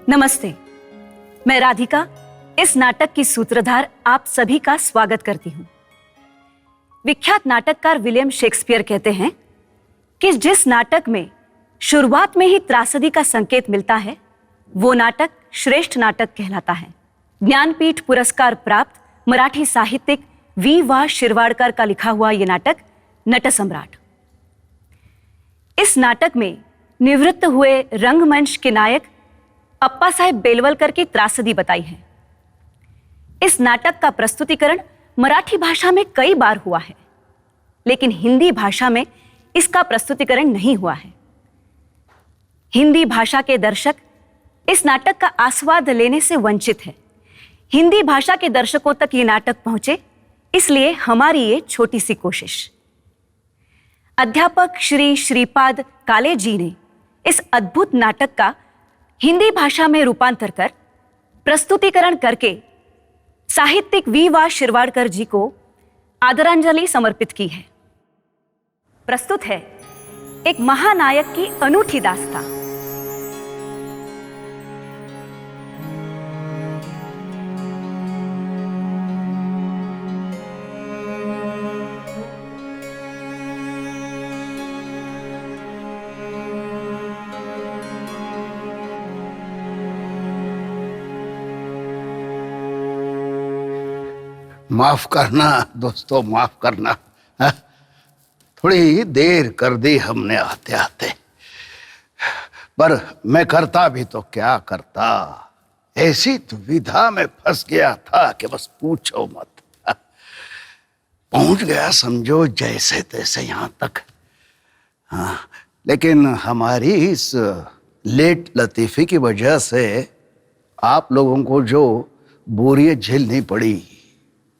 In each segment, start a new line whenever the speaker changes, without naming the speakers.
नमस्ते, मैं राधिका इस नाटक की सूत्रधार आप सभी का स्वागत करती हूं। विख्यात नाटककार विलियम शेक्सपियर कहते हैं कि जिस नाटक में शुरुआत में ही त्रासदी का संकेत मिलता है वो नाटक श्रेष्ठ नाटक कहलाता है। ज्ञानपीठ पुरस्कार प्राप्त मराठी साहित्यिक वी.वा. शिरवाडकर का लिखा हुआ यह नाटक नटसम्राट। इस नाटक में निवृत्त हुए रंगमंच के नायक अप्पा साहेब बेलवलकर की त्रासदी बताई है। इस नाटक का प्रस्तुतिकरण मराठी भाषा में कई बार हुआ है, लेकिन हिंदी भाषा में इसका प्रस्तुतिकरण नहीं हुआ है। हिंदी भाषा के दर्शक इस नाटक का आस्वाद लेने से वंचित है। हिंदी भाषा के दर्शकों तक ये नाटक पहुंचे, इसलिए हमारी ये छोटी सी कोशिश। अध्यापक श्री श्रीपाद काले जी ने इस अद्भुत नाटक का हिंदी भाषा में रूपांतर कर प्रस्तुतिकरण करके साहित्यिक वी.वा. शिरवाडकर जी को आदरांजलि समर्पित की है। प्रस्तुत है एक महानायक की अनूठी दास्तां।
माफ करना दोस्तों, माफ करना। थोड़ी देर कर दी हमने आते आते, पर मैं करता भी तो क्या करता। ऐसी दुविधा में फंस गया था कि बस पूछो मत। पहुंच गया समझो जैसे तैसे यहां तक। हाँ, लेकिन हमारी इस लेट लतीफी की वजह से आप लोगों को जो बोरियत झेलनी पड़ी,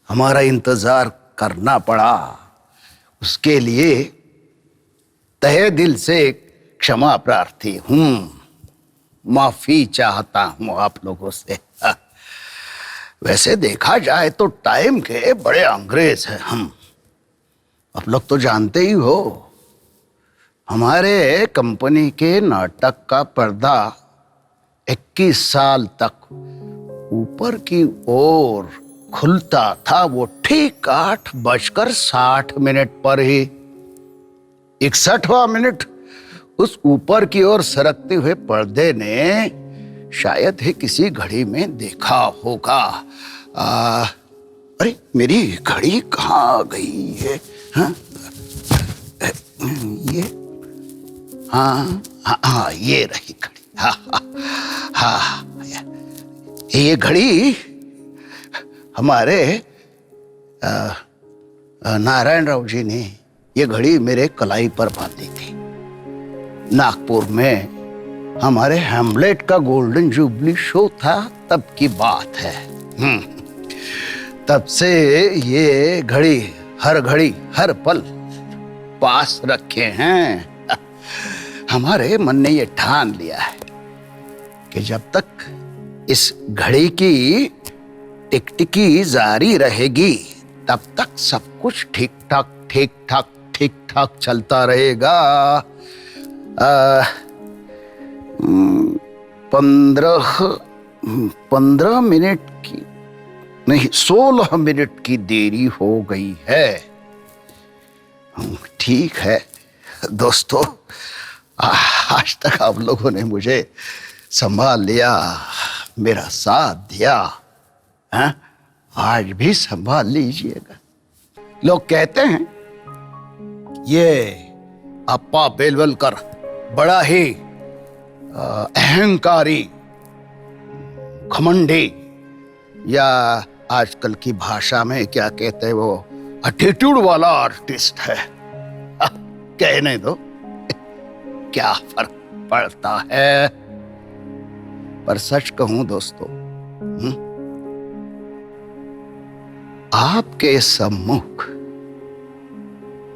हमारा इंतजार करना पड़ा, उसके लिए तहे दिल से क्षमा प्रार्थी हूं। माफी चाहता हूं आप लोगों से। वैसे देखा जाए तो टाइम के बड़े अंग्रेज हैं हम। आप लोग तो जानते ही हो, हमारे कंपनी के नाटक का पर्दा 21 साल तक ऊपर की ओर खुलता था, वो ठीक 8:60 पर ही 61वां मिनट उस ऊपर की ओर सरकते हुए पर्दे ने शायद ही किसी घड़ी में देखा होगा। अरे मेरी घड़ी कहाँ गई है? हाँ? ये हाँ हाँ हाँ, ये रही घड़ी। हाँ हाँ हाँ, ये घड़ी हमारे नारायण राव जी ने ये घड़ी मेरे कलाई पर बांधी थी। नागपुर में हमारे हैमलेट का गोल्डन जुबली शो था, तब की बात है। तब से ये घड़ी हर पल पास रखे हैं। हमारे मन ने ये ठान लिया है कि जब तक इस घड़ी की टिकटिकी जारी रहेगी तब तक सब कुछ ठीक ठाक चलता रहेगा। 15 मिनट की नहीं, 16 मिनट की देरी हो गई है। ठीक है दोस्तों, आज तक आप लोगों ने मुझे संभाल लिया, मेरा साथ दिया। हाँ? आज भी संभाल लीजिएगा। लोग कहते हैं ये अप्पा बेलवलकर बड़ा ही अहंकारी, घमंडी, या आजकल की भाषा में क्या कहते हैं, वो एटीट्यूड वाला आर्टिस्ट है। कहने दो, क्या फर्क पड़ता है। पर सच कहूं दोस्तों, आपके सम्मुख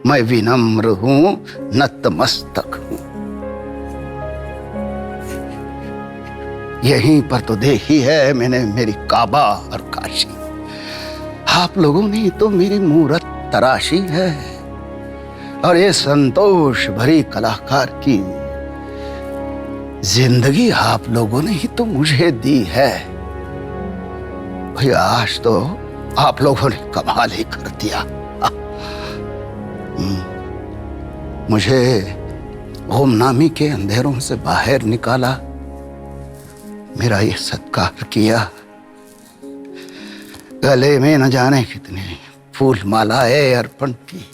मैं विनम्र हूं, नतमस्तक हूं। यहीं पर तो देखी है मैंने मेरी काबा और काशी। आप लोगों ने तो मेरी मूरत तराशी है, और ये संतोष भरी कलाकार की जिंदगी आप लोगों ने ही तो मुझे दी है भाई। आज तो आप लोगों ने कमाल ही कर दिया। मुझे गुमनामी के अंधेरों से बाहर निकाला, मेरा ये सत्कार किया, गले में न जाने कितने फूल मालाएं अर्पण की,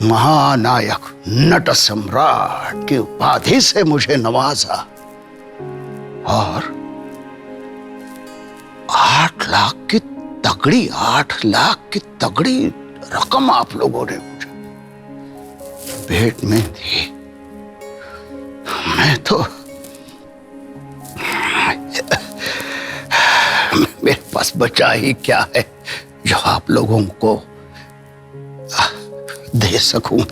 महानायक नट सम्राट की उपाधि से मुझे नवाजा और 8 लाख की तगड़ी रकम आप लोगों ने मुझे भेंट में दी। मैं तो मेरे पास बचा ही क्या है जो आप लोगों को दे सकूं।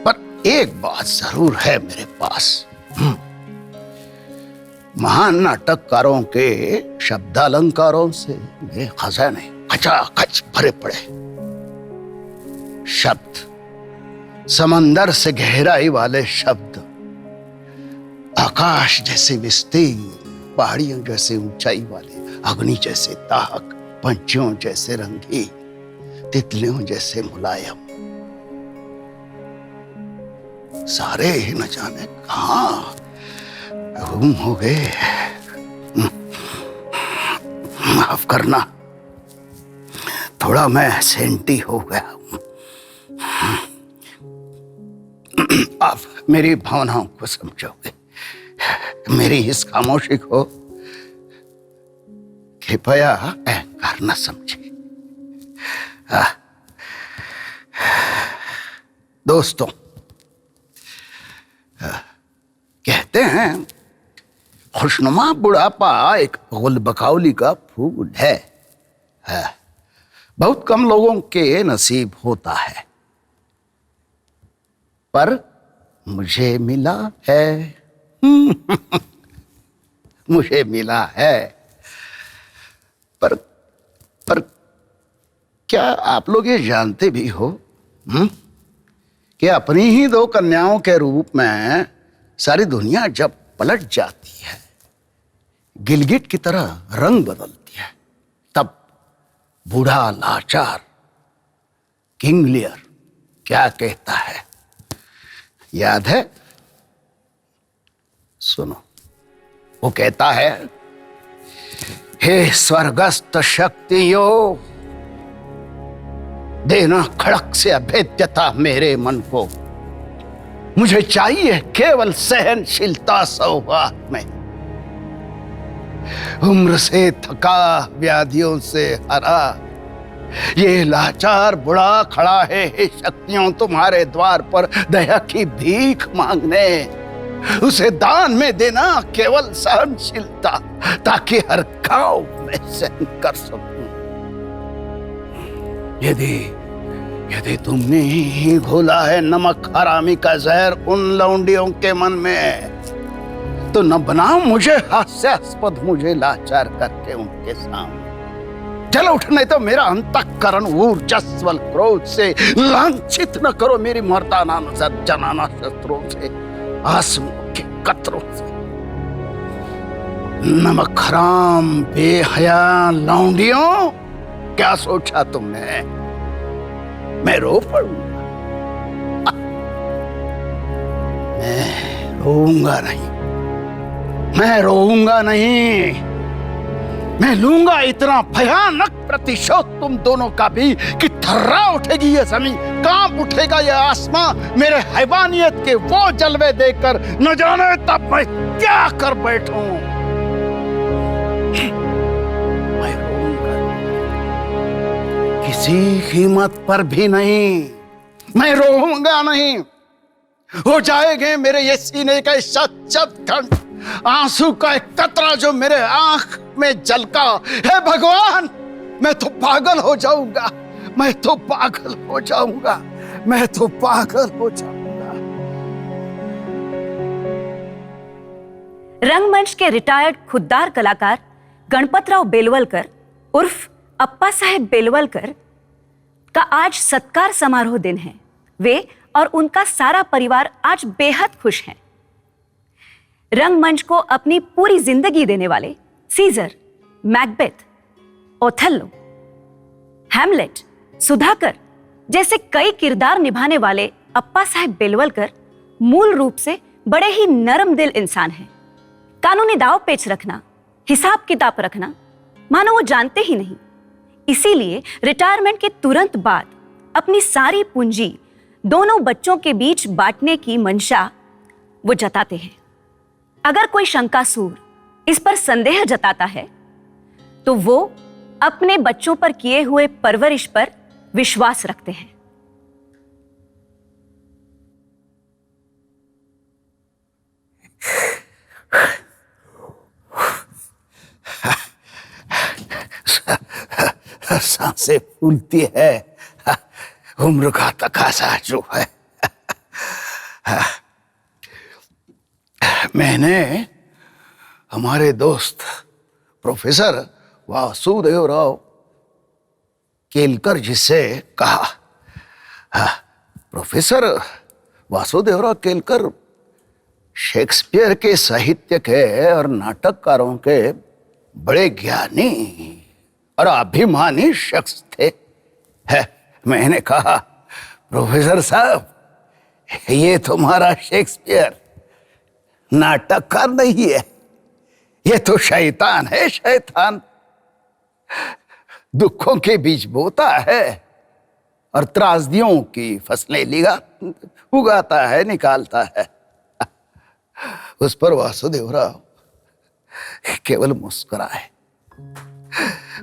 पर एक बात जरूर है मेरे पास, महान नाटककारों के शब्दालंकारों से मेरे खजाने खचाखच भरे पड़े। शब्द, समंदर से गहराई वाले शब्द, आकाश जैसे विस्तीर्ण, पहाड़ियों जैसे ऊंचाई वाले, अग्नि जैसे दाहक, पंछियों जैसे रंगी, तितलियों जैसे मुलायम, सारे ही न जाने कहां गुम हो गए। माफ करना, थोड़ा मैं सेंटी हो गया हूं। आप मेरी भावनाओं को समझोगे, मेरी इस खामोशी को कृपया अहंकार न समझे। दोस्तों, कहते हैं खुशनुमा बुढ़ापा एक गुलबकौली का फूल है। बहुत कम लोगों के नसीब होता है, पर मुझे मिला है। मुझे मिला है। पर क्या आप लोग ये जानते भी हो कि अपनी ही 2 कन्याओं के रूप में सारी दुनिया जब पलट जाती है, गिलगिट की तरह रंग बदलती है, तब बूढ़ा लाचार किंग लियर क्या कहता है, याद है? सुनो, वो कहता है, हे स्वर्गस्थ शक्तियों, देना खड़क से अभेद्यता मेरे मन को, मुझे चाहिए केवल सहनशीलता सौगात में। उम्र से थका, व्याधियों से हरा, ये लाचार बुढ़ा खड़ा है हे शक्तियों तुम्हारे द्वार पर दया की भीख मांगने। उसे दान में देना केवल सहनशीलता, ताकि हर घाव में सहन कर सकूं। यदि तुमने ही घोला है नमक हरामी का जहर उन लौंडियों के मन में, तो न बनाओ मुझे हास्यास्पद, मुझे लाचार करके उनके सामने। चलो उठने तो मेरा अंतःकरण ऊर्जस्वल क्रोध से लांछित न करो, मेरी मर्दाना नजर जनाना शस्त्रों से, आंसुओं के कतरों से। नमक हराम बेहया लौंडियों, क्या सोचा तुमने मैं रो पड़ूंगा? मैं रोऊंगा नहीं, मैं रोऊंगा नहीं। मैं लूंगा इतना भयानक प्रतिशोध तुम दोनों का भी कि थर्रा उठेगी ये जमीन, कांप उठेगा ये आसमां मेरे हैवानियत के वो जलवे देखकर। न जाने तब मैं क्या कर बैठूं। मैं रोऊंगा किसी कीमत पर भी नहीं, मैं रोऊंगा नहीं। हो जाएंगे मेरे ये सीने का शत घंट, आंसू का एक कतरा जो मेरे आंख में झलका। हे भगवान, मैं तो पागल हो जाऊंगा, मैं तो पागल हो जाऊंगा, मैं तो पागल हो जाऊंगा।
रंगमंच के रिटायर्ड खुददार कलाकार गणपतराव बेलवलकर उर्फ अप्पा साहेब बेलवलकर का आज सत्कार समारोह दिन है। वे और उनका सारा परिवार आज बेहद खुश हैं। रंगमंच को अपनी पूरी जिंदगी देने वाले Caesar, Macbeth, Othello, Hamlet, Sudhakar जैसे कई किरदार निभाने वाले अप्पा साहेब बेलवलकर मूल रूप से बड़े ही नरम दिल इंसान हैं। कानूनी दाव पेच रखना, हिसाब किताब रखना मानो वो जानते ही नहीं। इसीलिए रिटायरमेंट के तुरंत बाद अपनी सारी पूंजी दोनों बच्चों के बीच बांटने की मंशा वो जताते हैं। अगर कोई शंकासूर इस पर संदेह जताता है तो वो अपने बच्चों पर किए हुए परवरिश पर विश्वास रखते हैं।
सांसें फूलती है, उम्र का तकाजा जो है। मैंने हमारे दोस्त प्रोफेसर वासुदेवराव केलकर जी से कहा, प्रोफेसर वासुदेवराव केलकर शेक्सपियर के साहित्य के और नाटककारों के बड़े ज्ञानी और अभिमानी शख्स थे। मैंने कहा, प्रोफेसर साहब, ये तुम्हारा शेक्सपियर नाटककार नहीं है, ये तो शैतान है, शैतान। दुखों के बीच बोता है और त्रासदियों की फसलें उगाता है, निकालता है। उस पर वासुदेवराव केवल मुस्कुराए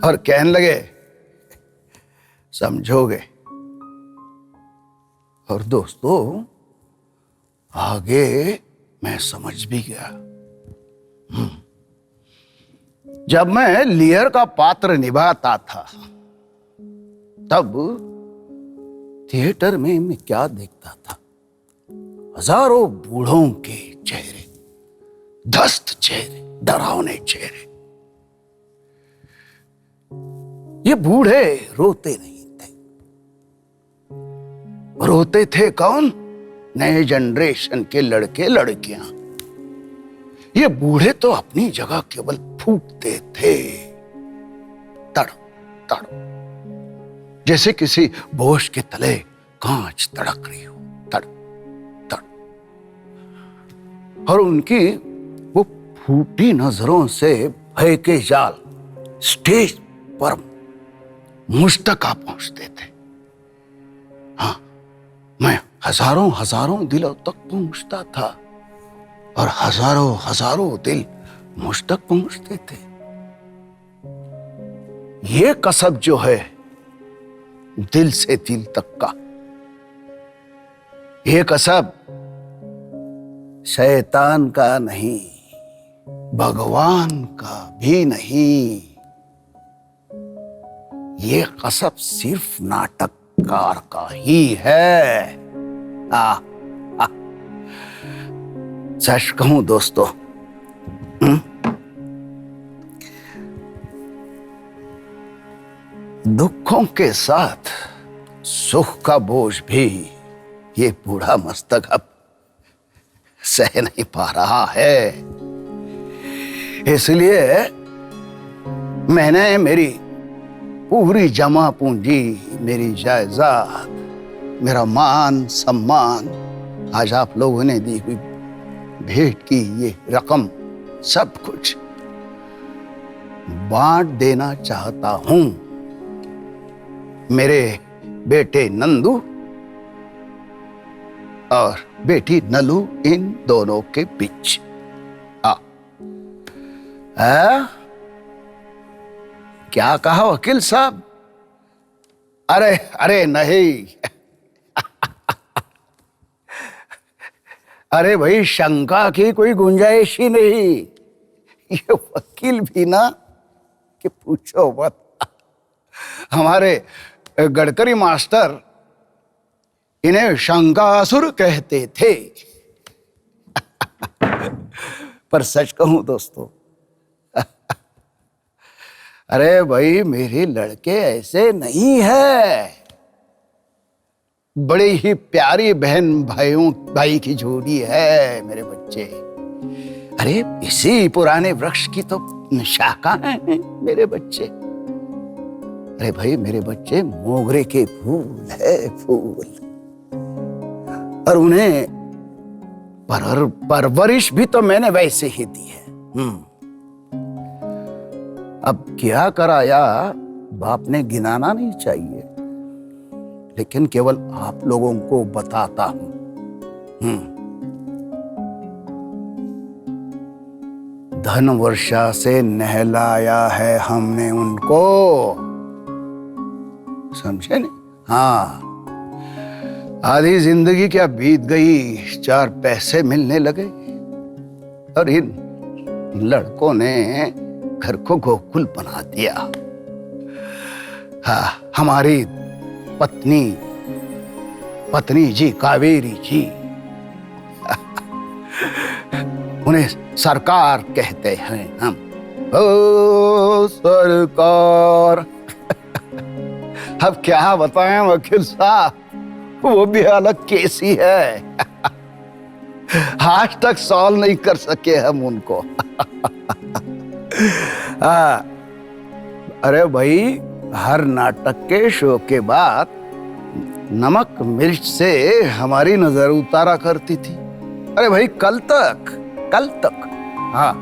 और कहने लगे, समझोगे? और दोस्तों, आगे मैं समझ भी गया। जब मैं लियर का पात्र निभाता था तब थिएटर में मैं क्या देखता था? हजारों बूढ़ों के चेहरे, ध्वस्त चेहरे, डरावने चेहरे। ये बूढ़े रोते नहीं थे। रोते थे कौन? नए जनरेशन के लड़के लड़कियां। ये बूढ़े तो अपनी जगह केवल फूटते थे, तड़ तड़, जैसे किसी बोझ के तले कांच तड़क रही हो, तड़ तड़। और उनकी वो फूटी नजरों से भय के जाल स्टेज पर मुझ तक आ पहुंचते थे। हाँ, मैं हजारों हजारों दिलों तक पहुंचता था और हजारों हजारों दिल मुझ तक पहुंचते थे। ये कसब जो है दिल से दिल तक का, ये कसब शैतान का नहीं, भगवान का भी नहीं, ये कसब सिर्फ नाटककार का ही है। सच कहूं दोस्तों, दुखों के साथ सुख का बोझ भी ये बूढ़ा मस्तक अब सह नहीं पा रहा है। इसलिए मैंने मेरी पूरी जमा पूंजी, मेरी जायदाद, मेरा मान सम्मान, आज आप लोगों ने दी हुई भेंट की ये रकम, सब कुछ बांट देना चाहता हूं मेरे बेटे नंदू और बेटी नलू, इन दोनों के बीच। क्या कहा वकील साहब? अरे अरे नहीं अरे भाई, शंका की कोई गुंजाइश ही नहीं। ये वकील भी ना कि पूछो मत। हमारे गडकरी मास्टर इन्हें शंकासुर कहते थे। पर सच कहूं दोस्तों, अरे भाई, मेरे लड़के ऐसे नहीं है। बड़ी ही प्यारी बहन भाई की जोड़ी है मेरे बच्चे। अरे इसी पुराने वृक्ष की तो शाखा है मेरे बच्चे। अरे भाई मेरे बच्चे मोगरे के फूल है, फूल। और उन्हें परवरिश भी तो मैंने वैसे ही दी है। अब क्या कराया बाप ने गिनाना नहीं चाहिए, लेकिन केवल आप लोगों को बताता हूं। धन वर्षा से नहलाया है हमने उनको, समझे नहीं? हाँ, आधी जिंदगी क्या बीत गई, 4 पैसे मिलने लगे और इन लड़कों ने घर को गोकुल बना दिया। हाँ, हमारी पत्नी जी कावेरी जी, उन्हें सरकार कहते हैं हम। ओ सरकार। अब क्या बताएं वकील साहब, वो भी अलग केस ही है। आज तक सॉल्व नहीं कर सके हम उनको। अरे भाई, हर नाटक के शो के बाद नमक मिर्च से हमारी नजर उतारा करती थी। अरे भाई कल तक हाँ,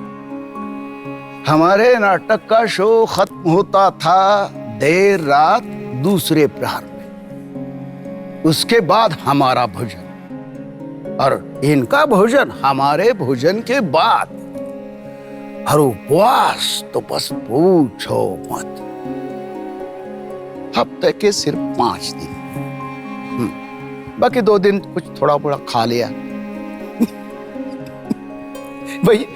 हमारे नाटक का शो खत्म होता था देर रात दूसरे प्रहर में। उसके बाद हमारा भोजन और इनका भोजन हमारे भोजन के बाद। और उपवास तो बस पूछो मत। हफ्ते के सिर्फ 5 दिन, बाकी 2 दिन कुछ थोड़ा बड़ा खा लिया। भाई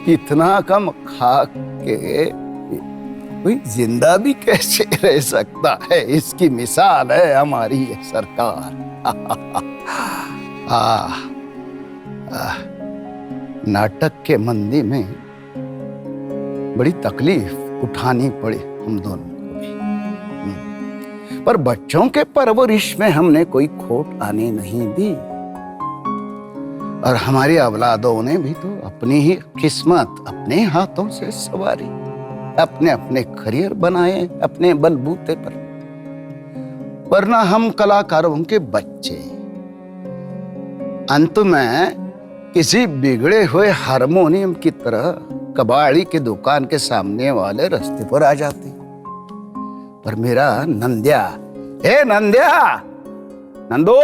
इतना कम खा के कोई जिंदा भी कैसे रह सकता है, इसकी मिसाल है हमारी ये सरकार। नाटक के मंदी में बड़ी तकलीफ उठानी पड़ी हम दोनों को भी, पर बच्चों के परवरिश में हमने कोई खोट आने नहीं दी। और हमारी औलादों ने भी तो अपनी ही किस्मत अपने हाथों से संवारी, अपने अपने करियर बनाए अपने बलबूते पर। वरना हम कलाकारों के बच्चे अंत में किसी बिगड़े हुए हारमोनियम की तरह कबाड़ी के दुकान के सामने वाले रास्ते पर आ जाते। पर मेरा नंद्या, ए नंद्या, नंदू,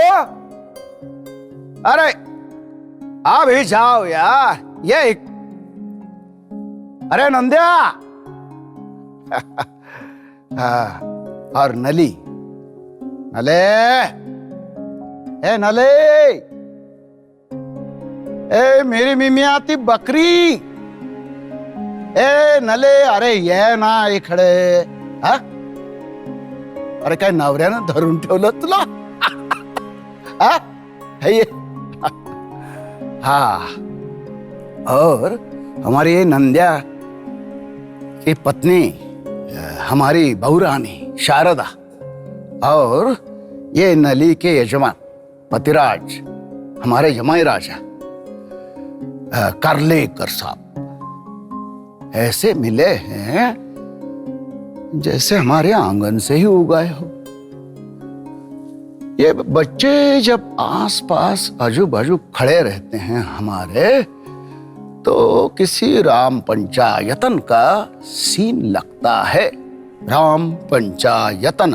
अरे आ भी जाओ यार, ये अरे नंद्या। और नली, नले, ए नले, ए मेरी मिमी आती बकरी, ए नले, अरे ये ना इकडे। हा? अरे काय नवऱ्यानं धरून ठेवलं तुला? हा? ये हाँ, और हमारी ये नंद्या की पत्नी हमारी बहुरानी शारदा, और ये नली के यजमान पतिराज हमारे जमाई राजा करलेकर साहब ऐसे मिले हैं जैसे हमारे आंगन से ही उगाए हो। ये बच्चे जब आसपास आजू बाजू खड़े रहते हैं हमारे, तो किसी राम पंचायतन का सीन लगता है। राम पंचायतन।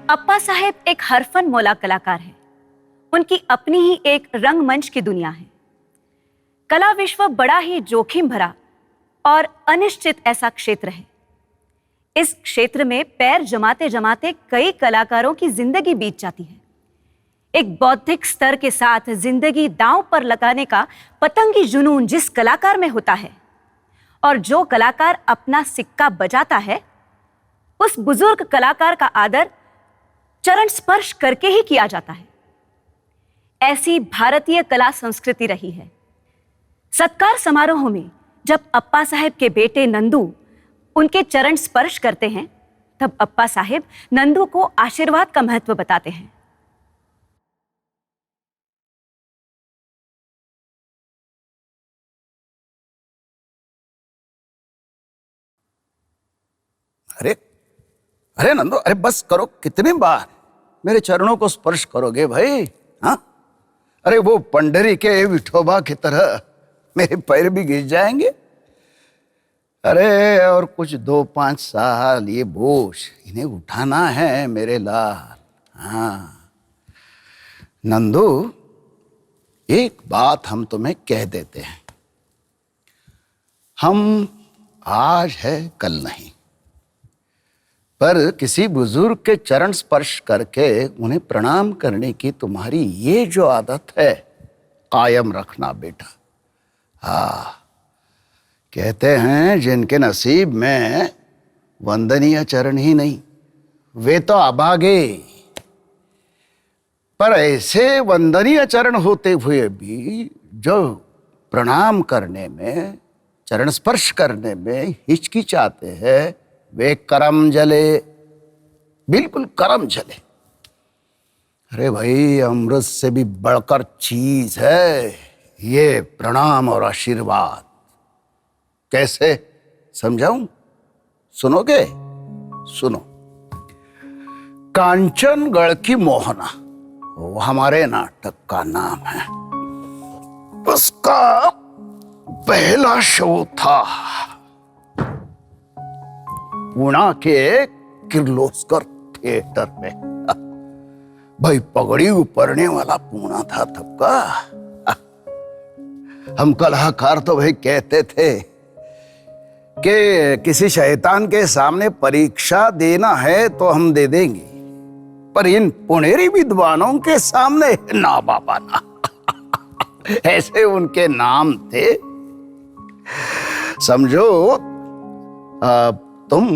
अप्पा साहेब एक हरफन मौला कलाकार है। उनकी अपनी ही एक रंगमंच की दुनिया है। कला विश्व बड़ा ही जोखिम भरा और अनिश्चित ऐसा क्षेत्र है। इस क्षेत्र में पैर जमाते जमाते कई कलाकारों की जिंदगी बीत जाती है। एक बौद्धिक स्तर के साथ जिंदगी दांव पर लगाने का पतंगी जुनून जिस कलाकार में होता है, और जो कलाकार अपना सिक्का बजाता है, उस बुजुर्ग कलाकार का आदर चरण स्पर्श करके ही किया जाता है। ऐसी भारतीय कला संस्कृति रही है। सत्कार समारोहों में जब अप्पा साहेब के बेटे नंदू उनके चरण स्पर्श करते हैं, तब अप्पा साहेब नंदू को आशीर्वाद का महत्व बताते हैं।
अरे अरे नंदू, अरे बस करो, कितनी बार मेरे चरणों को स्पर्श करोगे भाई? हाँ, अरे वो पंडरी के विठोबा की तरह मेरे पैर भी गिर जाएंगे। अरे और कुछ 2-5 साल ये बोझ इन्हें उठाना है मेरे लाल। हाँ नंदू, एक बात हम तुम्हें कह देते हैं, हम आज है कल नहीं, पर किसी बुजुर्ग के चरण स्पर्श करके उन्हें प्रणाम करने की तुम्हारी ये जो आदत है, कायम रखना बेटा। हाँ, कहते हैं जिनके नसीब में वंदनीय चरण ही नहीं, वे तो अभागे। पर ऐसे वंदनीय चरण होते हुए भी जो प्रणाम करने में, चरण स्पर्श करने में हिचकिचाते हैं, वे करम जले, बिल्कुल करम जले। अरे भाई, अमृत से भी बढ़कर चीज है ये प्रणाम और आशीर्वाद। कैसे समझाऊं? सुनोगे? सुनो। कांचनगढ़ की मोहना, वो हमारे नाटक का नाम है। उसका पहला शो था पुणे के किर्लोस्कर थिएटर में। भाई पगड़ी ऊपरने वाला पूना था तब का। हम कलाकार तो भाई कहते थे कि किसी शैतान के सामने परीक्षा देना है तो हम दे देंगे, पर इन पुणेरी विद्वानों के सामने ना बाबा ना। ऐसे उनके नाम थे। समझो तुम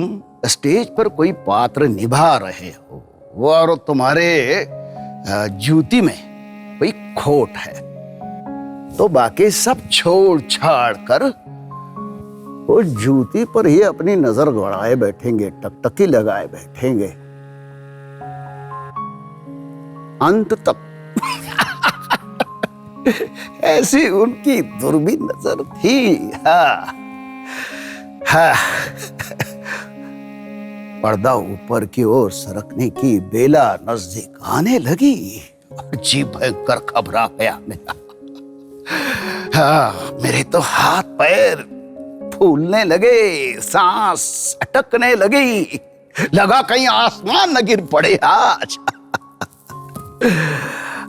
स्टेज पर कोई पात्र निभा रहे हो और तुम्हारे जूती में कोई खोट है, तो बाकी सब छोड़ छाड़ कर वो जूती पर ही अपनी नजर गड़ाए बैठेंगे, टकटकी लगाए बैठेंगे अंत तक। ऐसी उनकी दूरबीन नजर थी। हाँ हाँ। पर्दा ऊपर की ओर सरकने की बेला नजदीक आने लगी। जी भयंकर घबरा गया मेरा। हाँ, मेरे तो हाथ पैर फूलने लगे, सांस अटकने लगी, लगा कहीं आसमान न गिर पड़े आज।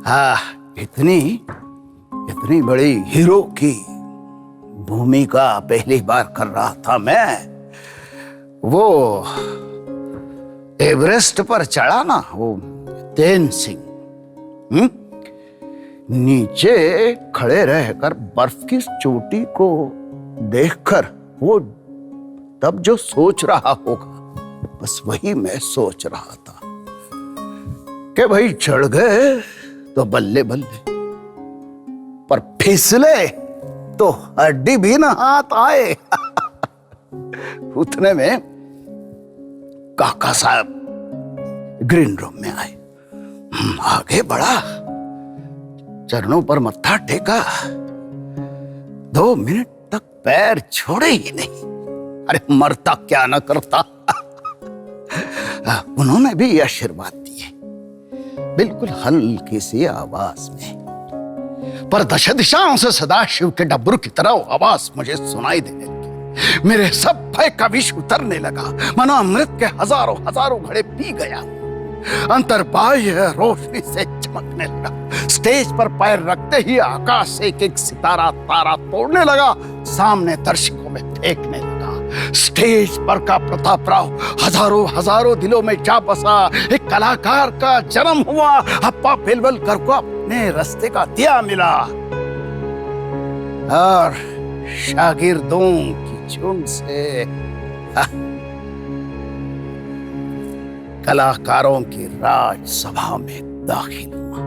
हाँ, इतनी बड़ी हीरो की भूमिका पहली बार कर रहा था मैं। वो एवरेस्ट पर चढ़ा ना, वो तेन सिंह, नीचे खड़े रहकर बर्फ की चोटी को देखकर वो तब जो सोच रहा होगा, बस वही मैं सोच रहा था कि भाई चढ़ गए तो बल्ले बल्ले, पर फिसले तो हड्डी भी ना हाथ आए। उतने में काका साहब ग्रीन रूम में आए। आगे बढ़ा, चरणों पर मत्था टेका, 2 मिनट तक पैर छोड़े ही नहीं। अरे मरता क्या न करता। उन्होंने भी आशीर्वाद दिए, बिल्कुल हल्की सी आवाज में, पर दश दिशाओं से सदाशिव के डब्बरू की तरह आवाज मुझे सुनाई देने लगी। मेरे सब भय का विष उतरने लगा, मानो अमृत के हजारों घड़े पी गया। अंतर्बाह्य रोशनी से चमकने लगा। स्टेज पर पैर रखते ही आकाश से एक सितारा तारा तोड़ने लगा, सामने दर्शकों में फेंकने लगा। स्टेज पर का प्रताप राव हजारों दिलों में जा बसा। एक कलाकार का जन्म हुआ। अप्पा बेलवलकर को अपने रास्ते का दिया मिला और शागिर्दों की झुंड से कलाकारों की राजसभा में दाखिल हुआ।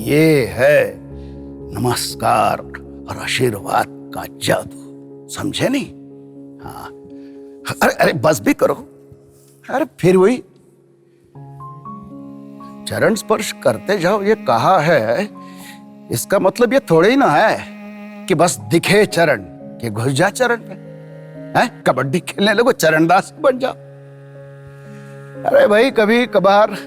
ये है नमस्कार और आशीर्वाद का जादू, समझे नहीं? हाँ, अरे अरे बस भी करो। अरे फिर वही चरण स्पर्श करते जाओ, ये कहा है, इसका मतलब ये थोड़ी ही ना है कि बस दिखे चरण कि घुस जा चरण पे। हैं? कबड्डी खेलने लगो, चरणदास बन जाओ। अरे भाई, कभी कभार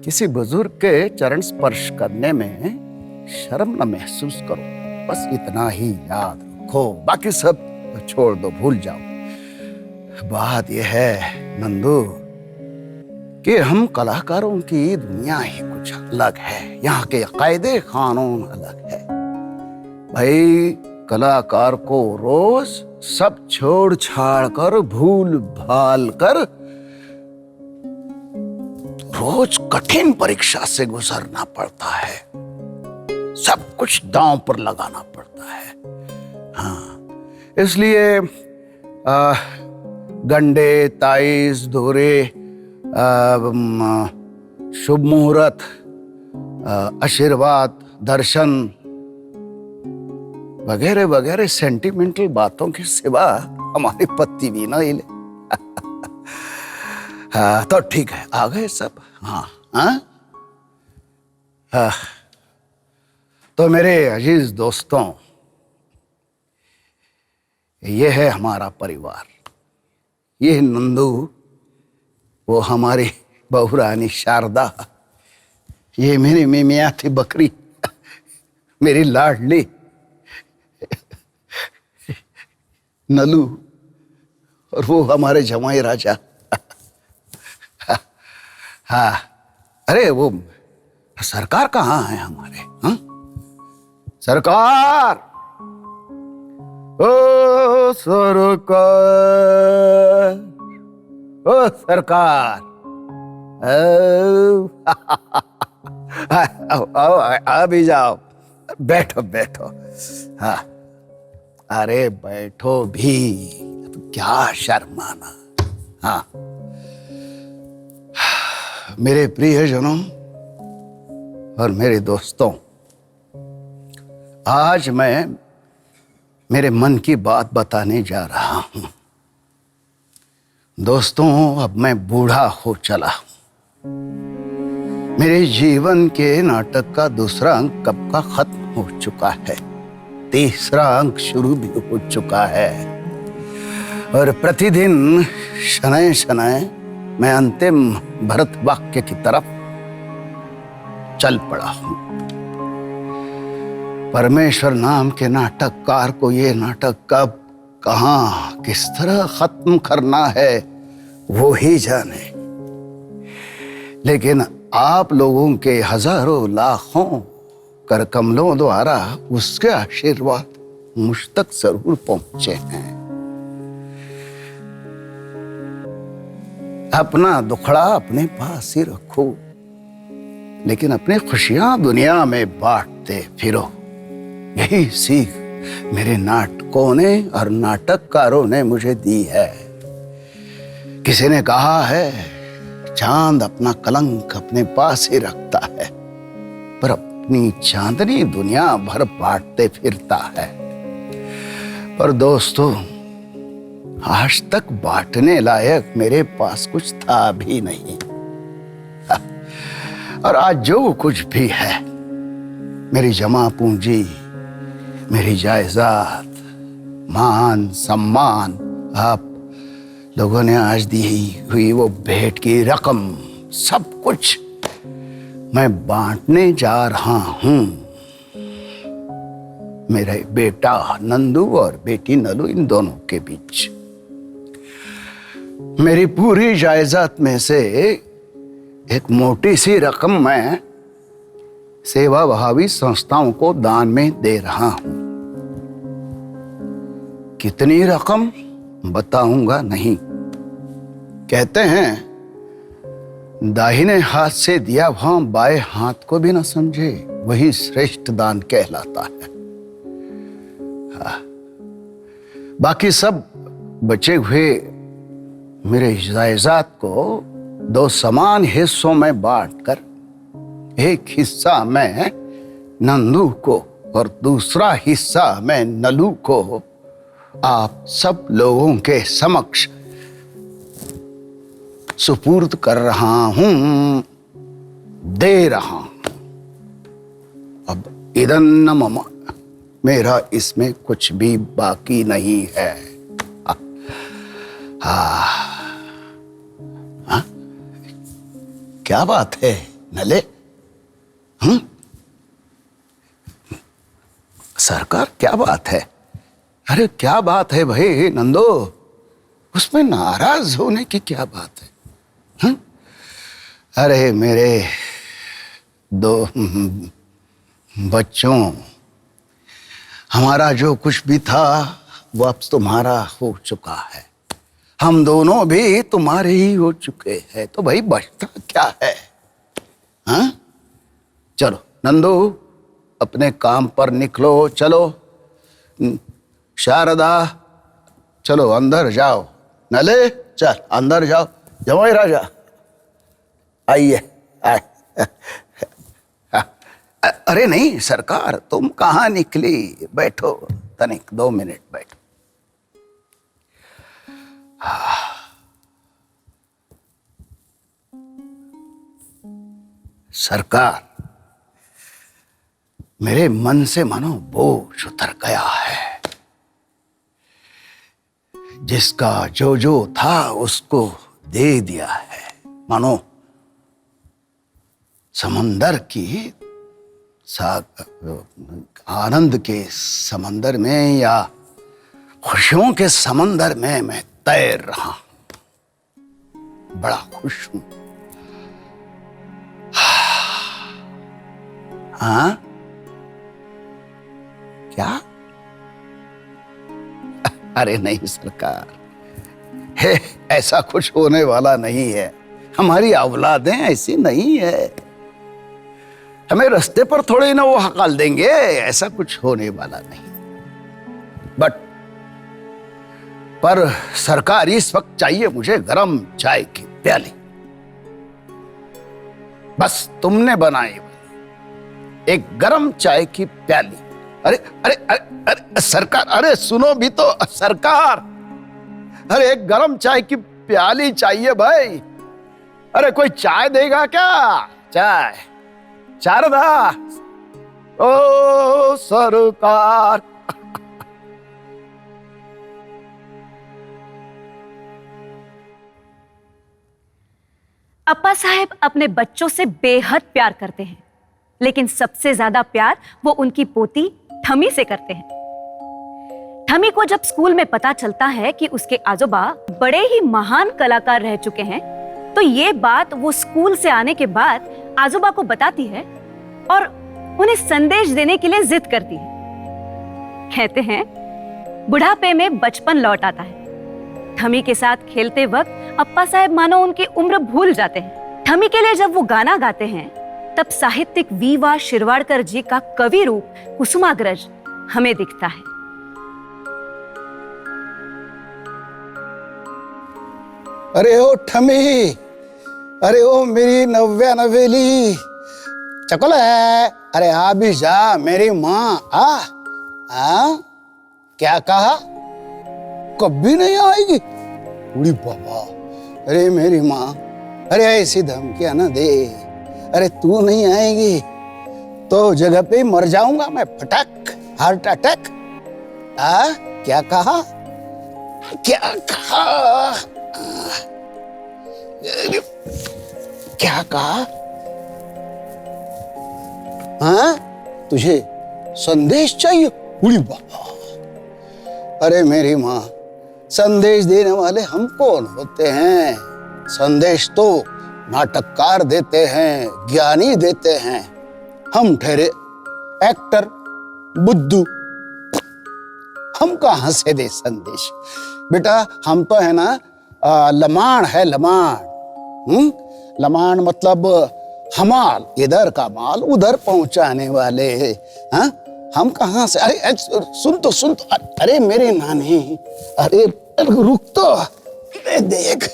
किसी बुजुर्ग के चरण स्पर्श करने में शर्म न महसूस करो, बस इतना ही याद रखो, बाकी सब छोड़ दो, भूल जाओ। बात यह है नंदू कि हम कलाकारों की दुनिया ही कुछ अलग है, यहाँ के कायदे कानून अलग है। भाई, कलाकार को रोज सब छोड़ छाड़ कर, भूल भाल कर, रोज कठिन परीक्षा से गुजरना पड़ता है, सब कुछ दांव पर लगाना पड़ता है। हाँ, इसलिए गंडे, ताइज, धोरे, शुभ मुहूर्त, आशीर्वाद, दर्शन वगैरह वगैरह सेंटिमेंटल बातों के सिवा हमारी पत्ती भी ना हिले। हाँ, तो ठीक है, आ गए सब। हाँ हाँ हाँ। तो मेरे अजीज दोस्तों, ये है हमारा परिवार। ये नंदू, वो हमारी बहुरानी शारदा, ये मेरी मिमिया थी बकरी, मेरी लाडली नलू, और वो हमारे जमाई राजा। हाँ, अरे वो सरकार कहाँ है हमारे? हाँ, सरकार, ओ सरकार, ओ सरकार, आओ, आ भी जाओ, बैठो बैठो। हाँ, अरे बैठो भी, क्या शर्माना। हाँ, मेरे प्रियजनों और मेरे दोस्तों, आज मैं मेरे मन की बात बताने जा रहा हूं। दोस्तों, अब मैं बूढ़ा हो चला हूं। मेरे जीवन के नाटक का दूसरा अंक कब का खत्म हो चुका है, तीसरा अंक शुरू भी हो चुका है, और प्रतिदिन शनय शनय मैं अंतिम भरत वाक्य की तरफ चल पड़ा हूं। परमेश्वर नाम के नाटककार को ये नाटक कब, कहां, किस तरह खत्म करना है वो ही जाने, लेकिन आप लोगों के हजारों लाखों कर कमलों द्वारा उसके आशीर्वाद मुझ तक जरूर पहुंचे हैं। अपना दुखड़ा अपने पास ही रखो, लेकिन अपनी खुशियां दुनिया में बांटते फिरो। यही सीख मेरे नाटकों ने और नाटककारों ने मुझे दी है। किसी ने कहा है, चांद अपना कलंक अपने पास ही रखता है, पर अपनी चांदनी दुनिया भर बांटते फिरता है। पर दोस्तों, आज तक बांटने लायक मेरे पास कुछ था भी नहीं, और आज जो कुछ भी है, मेरी जमा पूंजी, मेरी जायदाद, मान सम्मान, आप लोगों ने आज दी हुई वो भेंट की रकम, सब कुछ मैं बांटने जा रहा हूं। मेरे बेटा नंदू और बेटी नलू, इन दोनों के बीच मेरी पूरी जायदाद में से एक मोटी सी रकम मैं सेवाभावी संस्थाओं को दान में दे रहा हूं। कितनी रकम बताऊंगा नहीं। कहते हैं, दाहिने हाथ से दिया हुआ बाएं हाथ को भी न समझे, वही श्रेष्ठ दान कहलाता है। बाकी सब बचे हुए मेरे जायदाद को 2 समान हिस्सों में बांटकर एक हिस्सा मैं नंदू को और दूसरा हिस्सा मैं नलू को आप सब लोगों के समक्ष सुपुर्द कर रहा हूं, दे रहा हूं। अब इदन्न मम, मेरा इसमें कुछ भी बाकी नहीं है। क्या बात है नले? सरकार क्या बात है? अरे क्या बात है भाई नंदो, उसमें नाराज होने की क्या बात है? अरे मेरे दो बच्चों, हमारा जो कुछ भी था वो अब तुम्हारा हो चुका है, हम दोनों भी तुम्हारे ही हो चुके हैं, तो भाई बचता क्या है? हाँ, चलो नंदू अपने काम पर निकलो, चलो। शारदा चलो अंदर जाओ। नले चल अंदर जाओ। जमाई राजा आइए। अरे नहीं सरकार, तुम कहाँ निकली? बैठो तनिक 2 मिनट बैठो। सरकार, मेरे मन से मानो बोझ उतर गया है। जिसका जो जो था उसको दे दिया है। मानो समंदर की आनंद के समंदर में या खुशियों के समंदर में मैं तैर रहा हूं। बड़ा खुश हूं। हाँ क्या? अरे नहीं सरकार, है ऐसा कुछ होने वाला नहीं है। हमारी औलादें ऐसी नहीं है, हमें रास्ते पर थोड़े ना वो हकाल देंगे, ऐसा कुछ होने वाला नहीं। पर सरकार इस वक्त चाहिए मुझे गरम चाय की प्याली, बस तुमने बनाई एक गरम चाय की प्याली। अरे अरे अरे अरे सरकार, अरे सुनो भी तो सरकार, अरे एक गरम चाय की प्याली चाहिए भाई। अरे कोई चाय देगा क्या? चाय शारदा, ओ सरकार।
अप्पा साहब अपने बच्चों से बेहद प्यार करते हैं, लेकिन सबसे ज्यादा प्यार वो उनकी पोती ठमी से करते हैं। ठमी को जब स्कूल में पता चलता है कि उसके आजोबा बड़े ही महान कलाकार रह चुके हैं, तो ये बात वो स्कूल से आने के बाद आजोबा को बताती है और उन्हें संदेश देने के लिए जिद करती है। कहते हैं बुढ़ापे में बचपन लौट आता है। ठमी के साथ खेलते वक्त अप्पा साहब मानो उनकी उम्र भूल जाते हैं। ठमी के लिए जब वो गाना गाते हैं, तब साहित्यिक वीवा शिरवाडकर जी का कवि रूप कुसुमाग्रज हमें दिखता है।
अरे ओ ठमी, अरे ओ मेरी नव्या नवेली चकोल है, अरे आ भी जा मेरी माँ। क्या कहा? कभी नहीं आएगी? उड़ी बाबा, अरे मेरी माँ, अरे ऐसी धमकियां ना दे। अरे तू नहीं आएगी तो जगह पे मर जाऊंगा मैं, फटक, हार्ट अटैक। क्या कहा? क्या कहा? क्या कहा? हाँ, तुझे संदेश चाहिए? उड़ी बाबा, अरे मेरी माँ, संदेश देने वाले हम कौन होते हैं? संदेश तो नाटककार देते हैं, ज्ञानी देते हैं। हम ठहरे एक्टर, बुद्धू, हम कहां से दे संदेश? बेटा हम तो है ना लमाण है, लमाण। लमाण मतलब हमाल, इधर का माल उधर पहुंचाने वाले। हाँ, हम कहां से? अरे सुन तो, सुन तो, अरे मेरे नानी, अरे रुक तो, देख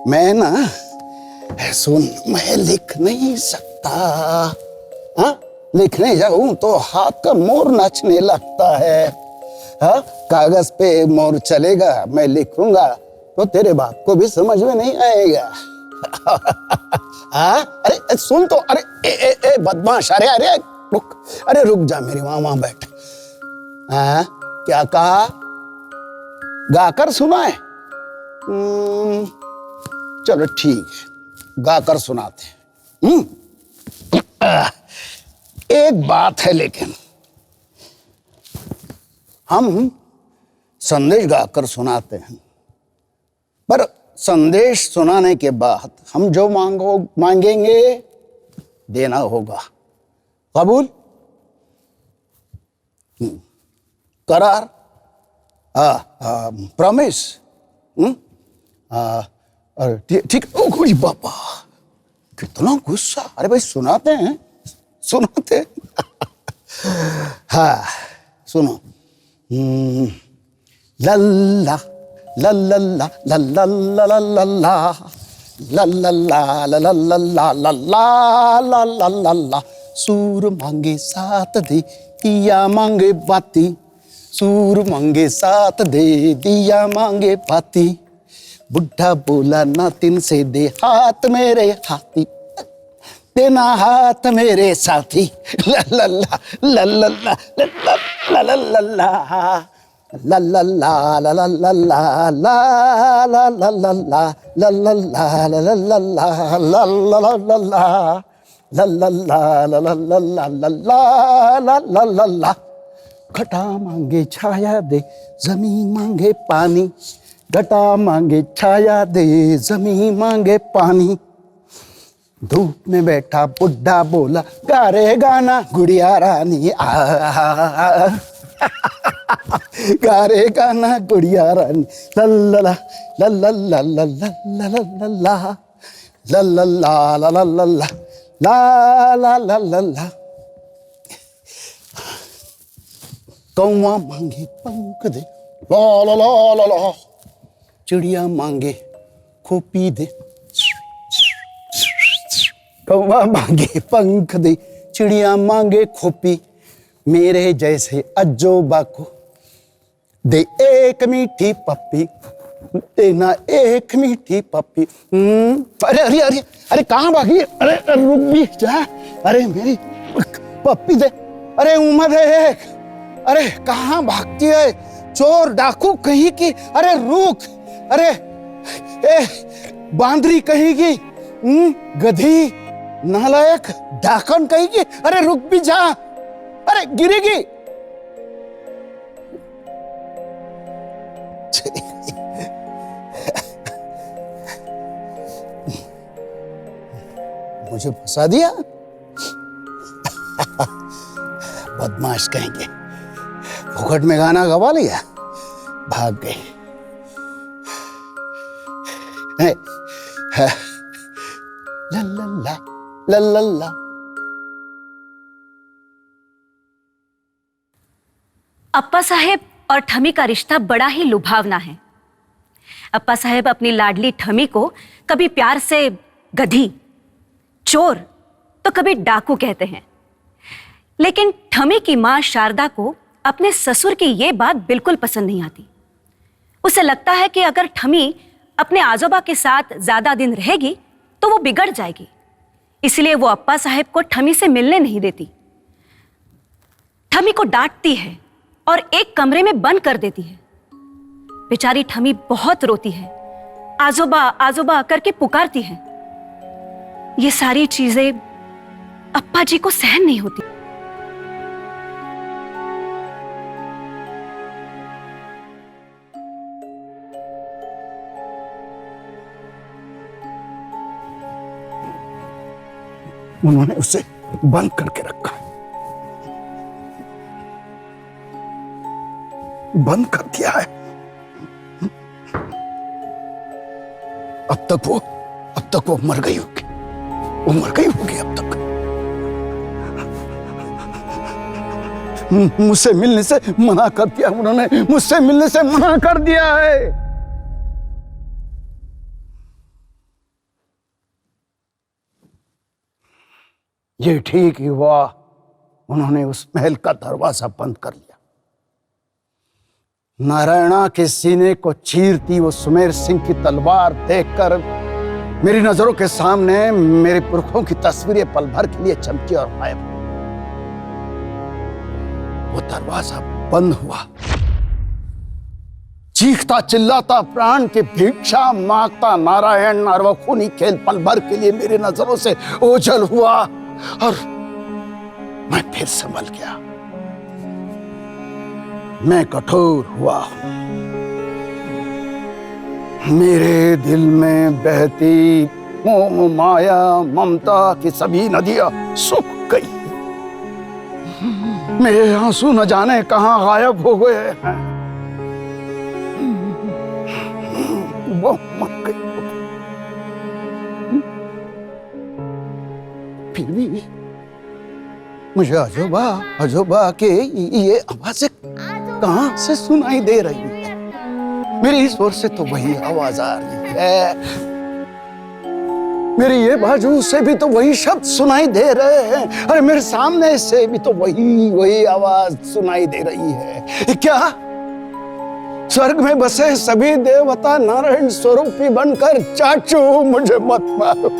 मैं ना, सुन, मैं लिख नहीं सकता। हाँ, लिखने जाऊं तो हाथ का मोर नाचने लगता है। हाँ, कागज पे मोर चलेगा, मैं लिखूंगा तो तेरे बाप को भी समझ में नहीं आएगा। हाँ, अरे सुन तो, अरे ए बदमाश, अरे रुक, अरे रुक जा मेरी माँ, वहां बैठ। हाँ, क्या कहा? गाकर सुनाए? चलो ठीक है, गाकर सुनाते हैं। एक बात है, लेकिन हम संदेश गाकर सुनाते हैं, पर संदेश सुनाने के बाद हम जो मांगेंगे देना होगा। कबूल? करार? प्रॉमिस? ठीक। ओ गोली बाबा, कितना गुस्सा! अरे भाई सुनाते हैं, सुनाते। हाँ सुनो। लल्ला लल्ला लल्ला लल्ला लल्ला लल्ला लल्ला लल्ला, सूर मांगे साथ दे, दिया मांगे बाती। सूर मांगे साथ दे, दिया मांगे बाती। बुढ़ा बोला नातिन से दे हाथ मेरे हाथी, देना हाथ मेरे साथी। लल्ला लल्ला लल्ला लल्ला लल्ला लल्ला लल्ला। घटा मांगे छाया दे, जमीन मांगे पानी। घटा मांगे छाया दे, जमीन मांगे पानी। धूप में बैठा बुढ़ा बोला गा रे गाना गुड़िया रानी। गा रे गाना गुड़िया रानी। लल्ला लल्ला लल्ला लल्ला लल्ला लल्ला ला ला ला। कौवा मांगे पंख दे, ला ला ला ला। चिड़िया मांगे खोपी दे। कौवा मांगे पंख दे, चिड़िया मांगे खोपी। मेरे जैसे अज्जोबा को दे एक मीठी पप्पी, देना एक मीठी पप्पी। अरे अरे अरे अरे कहाँ भागी? अरे रुक भी जा, अरे मेरी पप्पी दे। अरे उम्र है एक, अरे कहाँ भागती है चोर डाकू कहीं की? अरे रुक, अरे ए बांदरी कहीं की, गधी नालायक डाकन कहीं की। अरे रुक भी जा, अरे गिरेगी। मुझे फंसा दिया। बदमाश कहेंगे, फुकट में गाना गवा लिया, भाग गए। लल्ला लल्ला।
अप्पा साहेब और ठमी का रिश्ता बड़ा ही लुभावना है। अप्पा साहेब अपनी लाडली ठमी को कभी प्यार से गधी, चोर तो कभी डाकू कहते हैं। लेकिन ठमी की मां शारदा को अपने ससुर की यह बात बिल्कुल पसंद नहीं आती। उसे लगता है कि अगर ठमी अपने आजोबा के साथ ज्यादा दिन रहेगी तो वो बिगड़ जाएगी। इसलिए वो अप्पा साहेब को ठमी से मिलने नहीं देती। ठमी को डांटती है और एक कमरे में बंद कर देती है। बेचारी ठमी बहुत रोती है, आजोबा आजोबा करके पुकारती है। ये सारी चीजें अप्पा जी को सहन नहीं होती।
उन्होंने उसे बंद करके रखा, बंद कर दिया है। अब तक वो मर गई होगी, वो मर गई होगी अब तक। मुझसे मिलने से मना कर दिया उन्होंने, मुझसे मिलने से मना कर दिया है। ये ठीक ही हुआ उन्होंने उस महल का दरवाजा बंद कर लिया। नारायणा के सीने को चीरती वो सुमेर सिंह की तलवार देखकर मेरी नजरों के सामने मेरे पुरखों की तस्वीरें पल भर के लिए चमकी और गायब हो। वो दरवाजा बंद हुआ। चीखता चिल्लाता प्राण की भिक्षा मांगता नारायण और वो खूनी खेल पल भर के लिए मेरी नजरों से ओझल हुआ और मैं फिर संभल गया। मैं कठोर हुआ हूं। मेरे दिल में बहती मोह माया ममता की सभी नदियां सूख गई। मेरे आंसू न जाने कहां गायब हो गए हैं। वो मर गई। फिर भी मुझे अजोबा अजोबा के ये आवाजें कहां से सुनाई दे रही है। मेरी इस ओर से तो वही आवाज आ रही है, मेरी ये बाजू से भी तो वही शब्द सुनाई दे रहे हैं। अरे मेरे सामने से भी तो वही आवाज सुनाई दे रही है। क्या स्वर्ग में बसे सभी देवता नारायण स्वरूपी बनकर चाचू मुझे मत मारो,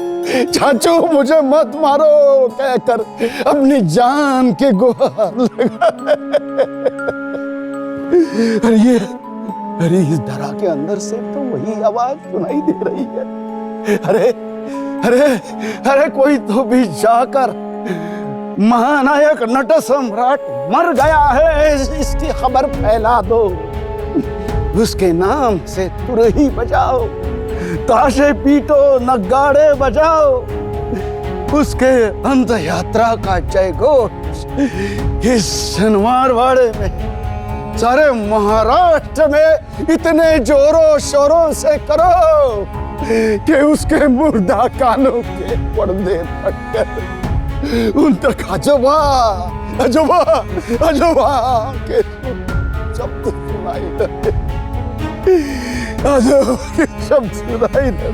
चाचू मुझे मत मारो कहकर अपनी जान की गुहार लगा। अरे इस धरा के अंदर से तो वही आवाज सुनाई दे रही है। अरे अरे अरे कोई तो भी जाकर महानायक नट सम्राट मर गया है इसकी खबर फैला दो। उसके नाम से तुरही बजाओ, ताशे पीटो, नगाड़े बजाओ। उसके अंत यात्रा का जय घोष इस शनिवारवाड़े में सारे महाराष्ट्र में इतने जोरों शोरों से करो कि उसके मुर्दा कानों के पर्दे फटकर उन तक अजोबा अजोबा अजोबा के शब्द सुनाई दे। अजोबा के शब्द सुनाई दे।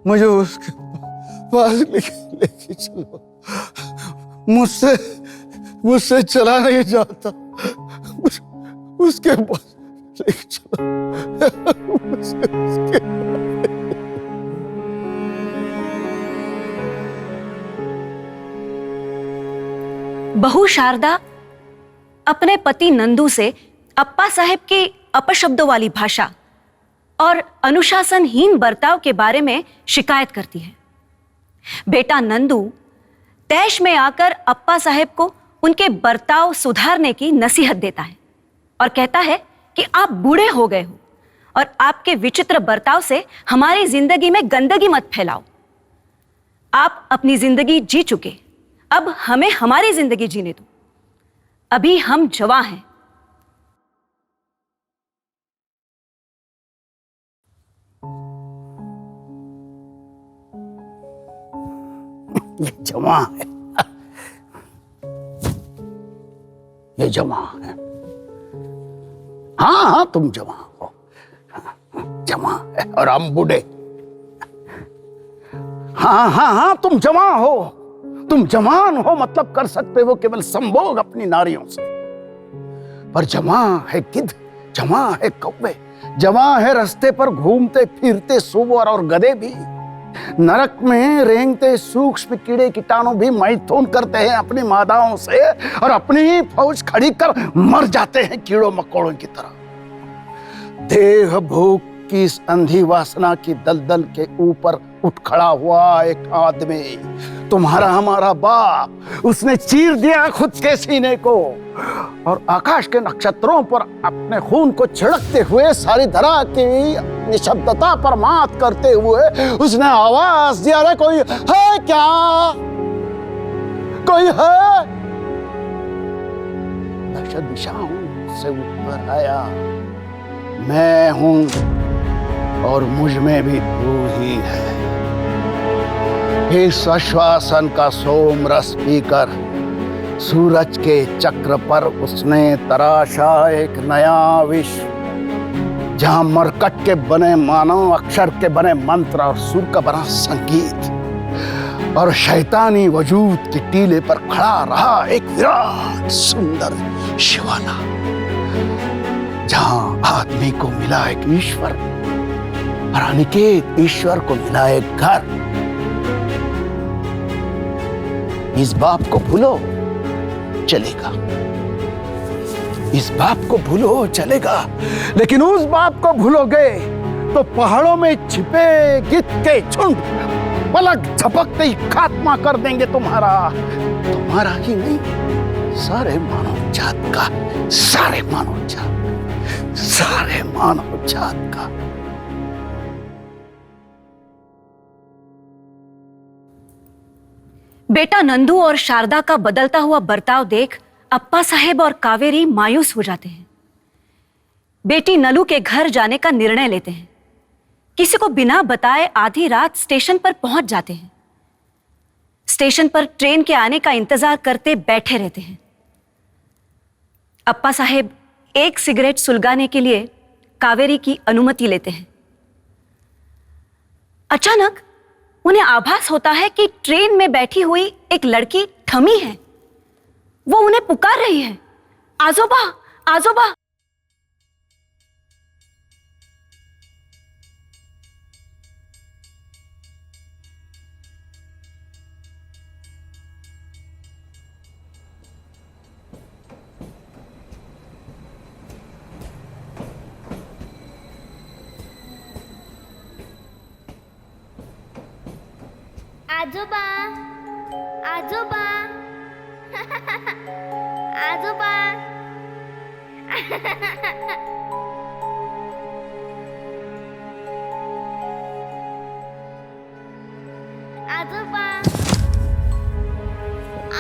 मुझे उसके पास लेके चलो। मुझसे चला नहीं जाता। उसके पास लेके चलो। उसके
बहू शारदा अपने पति नंदू से अप्पा साहेब की अपशब्दों वाली भाषा और अनुशासनहीन बर्ताव के बारे में शिकायत करती है। बेटा नंदू तैश में आकर अप्पा साहेब को उनके बर्ताव सुधारने की नसीहत देता है और कहता है कि आप बूढ़े हो गए हो और आपके विचित्र बर्ताव से हमारी जिंदगी में गंदगी मत फैलाओ। आप अपनी जिंदगी जी चुके, अब हमें हमारी जिंदगी जीने दो। अभी हम जवां हैं।
ये जवां है, ये जवां है। हाँ तुम जवां हो, जवां है और हम बूढ़े। हाँ तुम जवां हो, तुम जवान हो मतलब कर सकते हो केवल संभोग अपनी नारियों से। पर जवां है गिद्ध, जवां है कौवे, जवां है रास्ते पर घूमते फिरते सूअर और गधे भी। नरक में रेंगते सूक्ष्म कीड़े कीटाणु भी मैथुन करते हैं अपनी मादाओं से और अपनी ही फौज खड़ी कर मर जाते हैं कीड़ों मकोड़ों की तरह। देह भूख की इस अंधी वासना की दलदल के ऊपर उठ खड़ा हुआ एक आदमी, तुम्हारा हमारा बाप, उसने चीर दिया खुद के सीने को और आकाश के नक्षत्रों पर अपने खून को छिड़कते हुए सारी धरा की निशब्दता पर मात करते हुए उसने आवाज दिया, अरे कोई है क्या, कोई है? दश दिशाओं से उत्तर आया, मैं हूं और मुझ में भी तू ही है। इस आश्वासन का सोम रस पीकर सूरज के चक्र पर उसने तराशा एक नया विश्व, जहां मरकट के बने मानव, अक्षर के बने मंत्र और सुर का बना संगीत, और शैतानी वजूद के टीले पर खड़ा रहा एक विराट सुंदर शिवाला, जहां आदमी को मिला एक ईश्वर और अनिकेत ईश्वर को मिला एक घर। इस बाप को भूलो चलेगा, इस बाप को भूलो चलेगा, लेकिन उस बाप को भूलोगे तो पहाड़ों में छिपे गिद्ध के झुंड पलक झपकते ही खात्मा कर देंगे तुम्हारा ही नहीं, सारे मानव जात का, सारे मानव जात का।
बेटा नंदू और शारदा का बदलता हुआ बर्ताव देख अप्पा साहेब और कावेरी मायूस हो जाते हैं। बेटी नलू के घर जाने का निर्णय लेते हैं। किसी को बिना बताए आधी रात स्टेशन पर पहुंच जाते हैं। स्टेशन पर ट्रेन के आने का इंतजार करते बैठे रहते हैं। अप्पा साहेब एक सिगरेट सुलगाने के लिए कावेरी की अनुमति लेते हैं। अचानक उन्हें आभास होता है कि ट्रेन में बैठी हुई एक लड़की थमी है। वो उन्हें पुकार रही है, आजोबा, आजोबा।
आजोबा, आजोबा, आजोबा। आजोबा,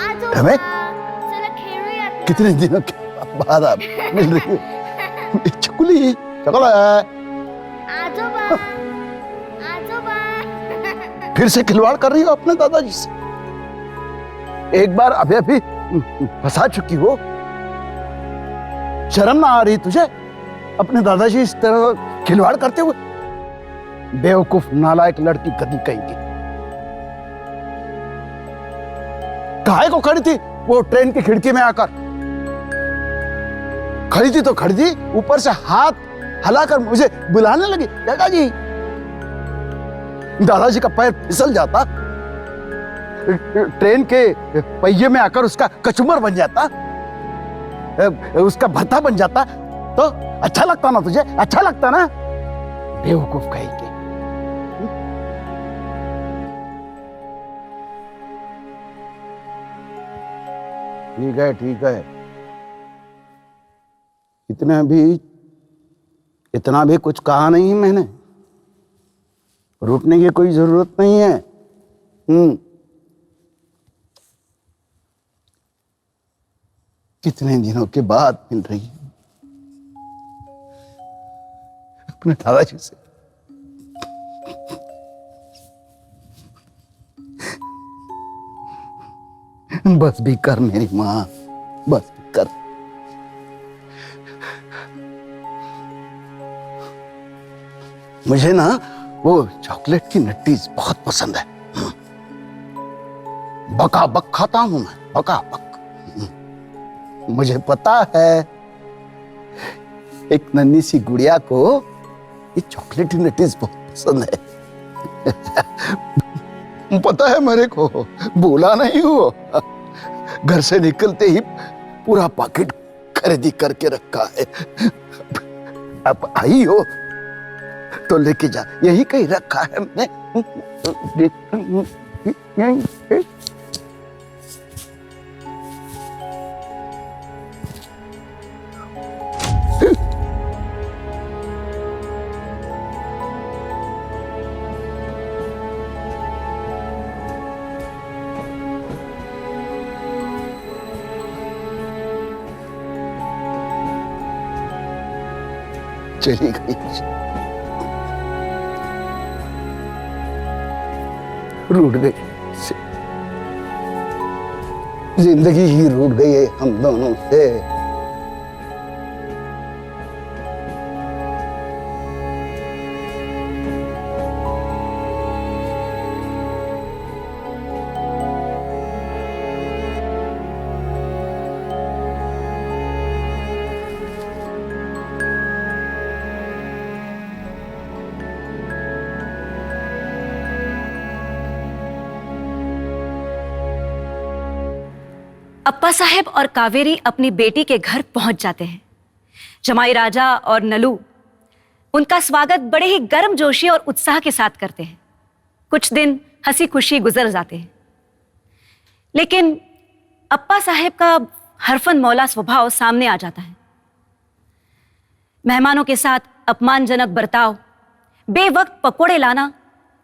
आजोबा।
हमें?
चलो खेलूया आता.
कितने दिनों के बाद आप मिल रही हो? चकुली, चकुल है।
आजोबा, आजोबा।
फिर से खिलवाड़ कर रही हो अपने दादाजी से? एक बार अभी फंसा चुकी हो, शर्म ना आ रही तुझे अपने दादाजी इस तरह खिलवाड़ करते हुए? बेवकूफ नालायक लड़की गधी कहेंगी। काहे को खड़ी थी वो ट्रेन की खिड़की में आकर? खड़ी थी तो खड़ी थी, ऊपर से हाथ हिलाकर मुझे बुलाने लगी, दादाजी। दादाजी का पैर फिसल जाता, ट्रेन के पहिए में आकर उसका कचूमर बन जाता, उसका भत्ता बन जाता, तो अच्छा लगता ना तुझे? अच्छा लगता ना? बेवकूफ कहेंगे। ठीक है, ठीक है। इतना भी कुछ कहा नहीं मैंने। रुकने की कोई जरूरत नहीं है। कितने दिनों के बाद मिल रही है अपने दादाजी से। बस भी कर मेरी माँ, बस भी कर। मुझे ना वो चॉकलेट की नट्टीज बहुत पसंद है। बका बक खाता हूं मैं, बका बक। मुझे पता है एक नन्ही सी गुड़िया को ये चॉकलेट की नट्टीज बहुत पसंद है। पता है मेरे को, बोला नहीं हो। घर से निकलते ही पूरा पैकेट खरीदी करके रखा है। अब आई हो तो लेके जा, यही कहीं रखा है मैंने। चली गई, रूठ गई। जिंदगी ही रूठ गई है हम दोनों से।
अप्पा साहेब और कावेरी अपनी बेटी के घर पहुंच जाते हैं। जमाई राजा और नलू उनका स्वागत बड़े ही गर्मजोशी और उत्साह के साथ करते हैं। कुछ दिन हंसी खुशी गुजर जाते हैं, लेकिन अप्पा साहेब का हरफन मौला स्वभाव सामने आ जाता है। मेहमानों के साथ अपमानजनक बर्ताव, बेवक्त पकोड़े लाना,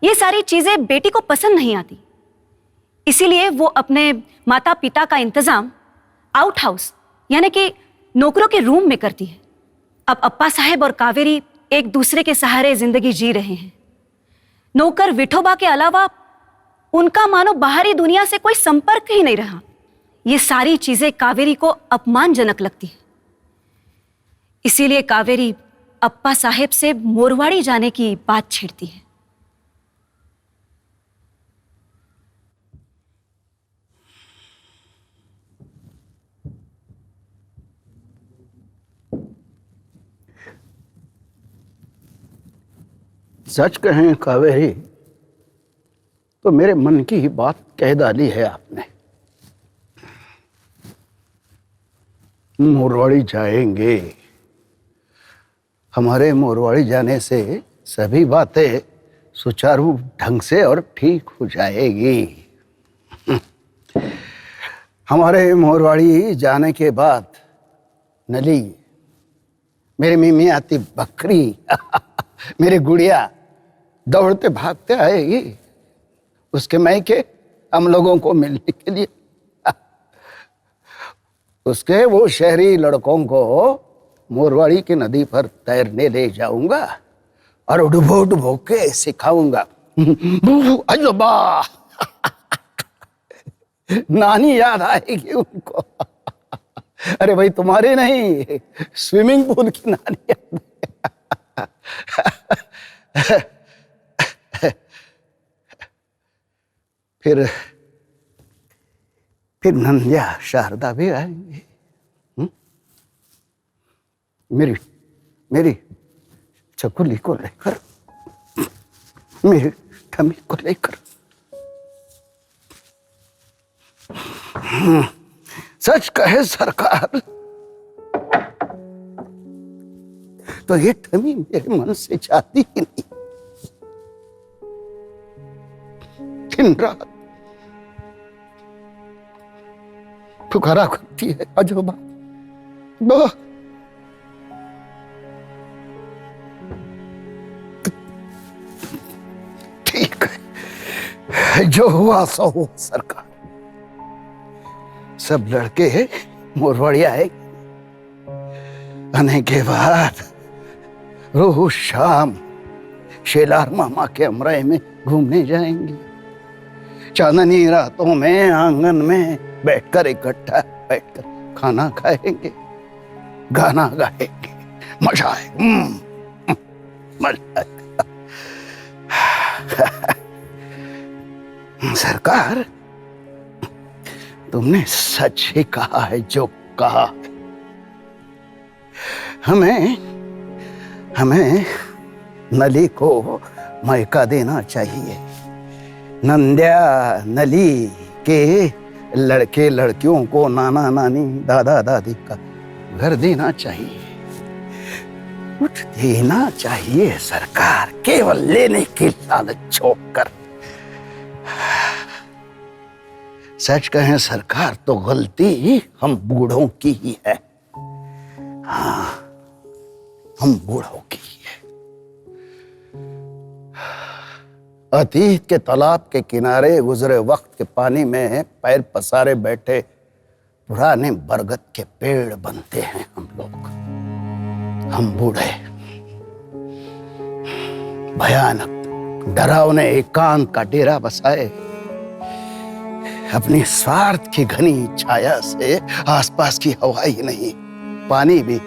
ये सारी चीजें बेटी को पसंद नहीं आती। इसीलिए वो अपने माता पिता का इंतजाम आउट हाउस यानी कि नौकरों के रूम में करती है। अब अप्पा साहेब और कावेरी एक दूसरे के सहारे जिंदगी जी रहे हैं। नौकर विठोबा के अलावा उनका मानो बाहरी दुनिया से कोई संपर्क ही नहीं रहा। ये सारी चीजें कावेरी को अपमानजनक लगती है। इसीलिए कावेरी अप्पा साहेब से मोरवाड़ी जाने की बात छेड़ती है।
सच कहें कावेरी, तो मेरे मन की ही बात कह डाली है आपने। मोरवाड़ी जाएंगे। हमारे मोरवाड़ी जाने से सभी बातें सुचारू ढंग से और ठीक हो जाएगी। हमारे मोरवाड़ी जाने के बाद नली, मेरी मिमी आती बकरी मेरी गुड़िया दौड़ते भागते आएगी उसके मायके हम लोगों को मिलने के लिए। उसके वो शहरी लड़कों को मोरवाड़ी की नदी पर तैरने ले जाऊंगा और डुबो डुबो के सिखाऊंगा। अजबा नानी याद आएगी उनको। अरे भाई, तुम्हारे नहीं, स्विमिंग पूल की नानी याद फिर नंदिया शारदा भी आएंगे। मेरी चकुली को लेकर, मेरी ठमी को लेकर। सच कहे सरकार, तो ये ठमी मेरे मन से जाती ही नहीं। दिन रात पुकारा करती है, अजोबा बो। ठीक है, जो हुआ सो हुआ सरकार। सब लड़के मोरवाड़ी आए, आने के बाद रोज शाम शेलार मामा के अमराई में घूमने जाएंगे। चांदनी रातों में आंगन में बैठकर इकट्ठा बैठकर खाना खाएंगे, गाना गाएंगे, मजा आएगा, मजा आएगा। सरकार, तुमने सच ही कहा है जो कहा है। हमें नली को मौका देना चाहिए। नंद्या नली के लड़के लड़कियों को नाना नानी दादा दादी का घर देना चाहिए, कुछ देना चाहिए सरकार, केवल लेने की लालच छोड़कर। सच कहें सरकार, तो गलती हम बूढ़ों की ही है। हाँ, हम बूढ़ों की ही है। अतीत के तालाब के किनारे गुजरे वक्त के पानी में पैर पसारे बैठे पुराने बरगद के पेड़ बनते हैं हम लोग। हम बूढ़े भयानक डरावने एकांत का डेरा बसाए अपनी स्वार्थ की घनी छाया से आसपास की हवा ही नहीं, पानी भी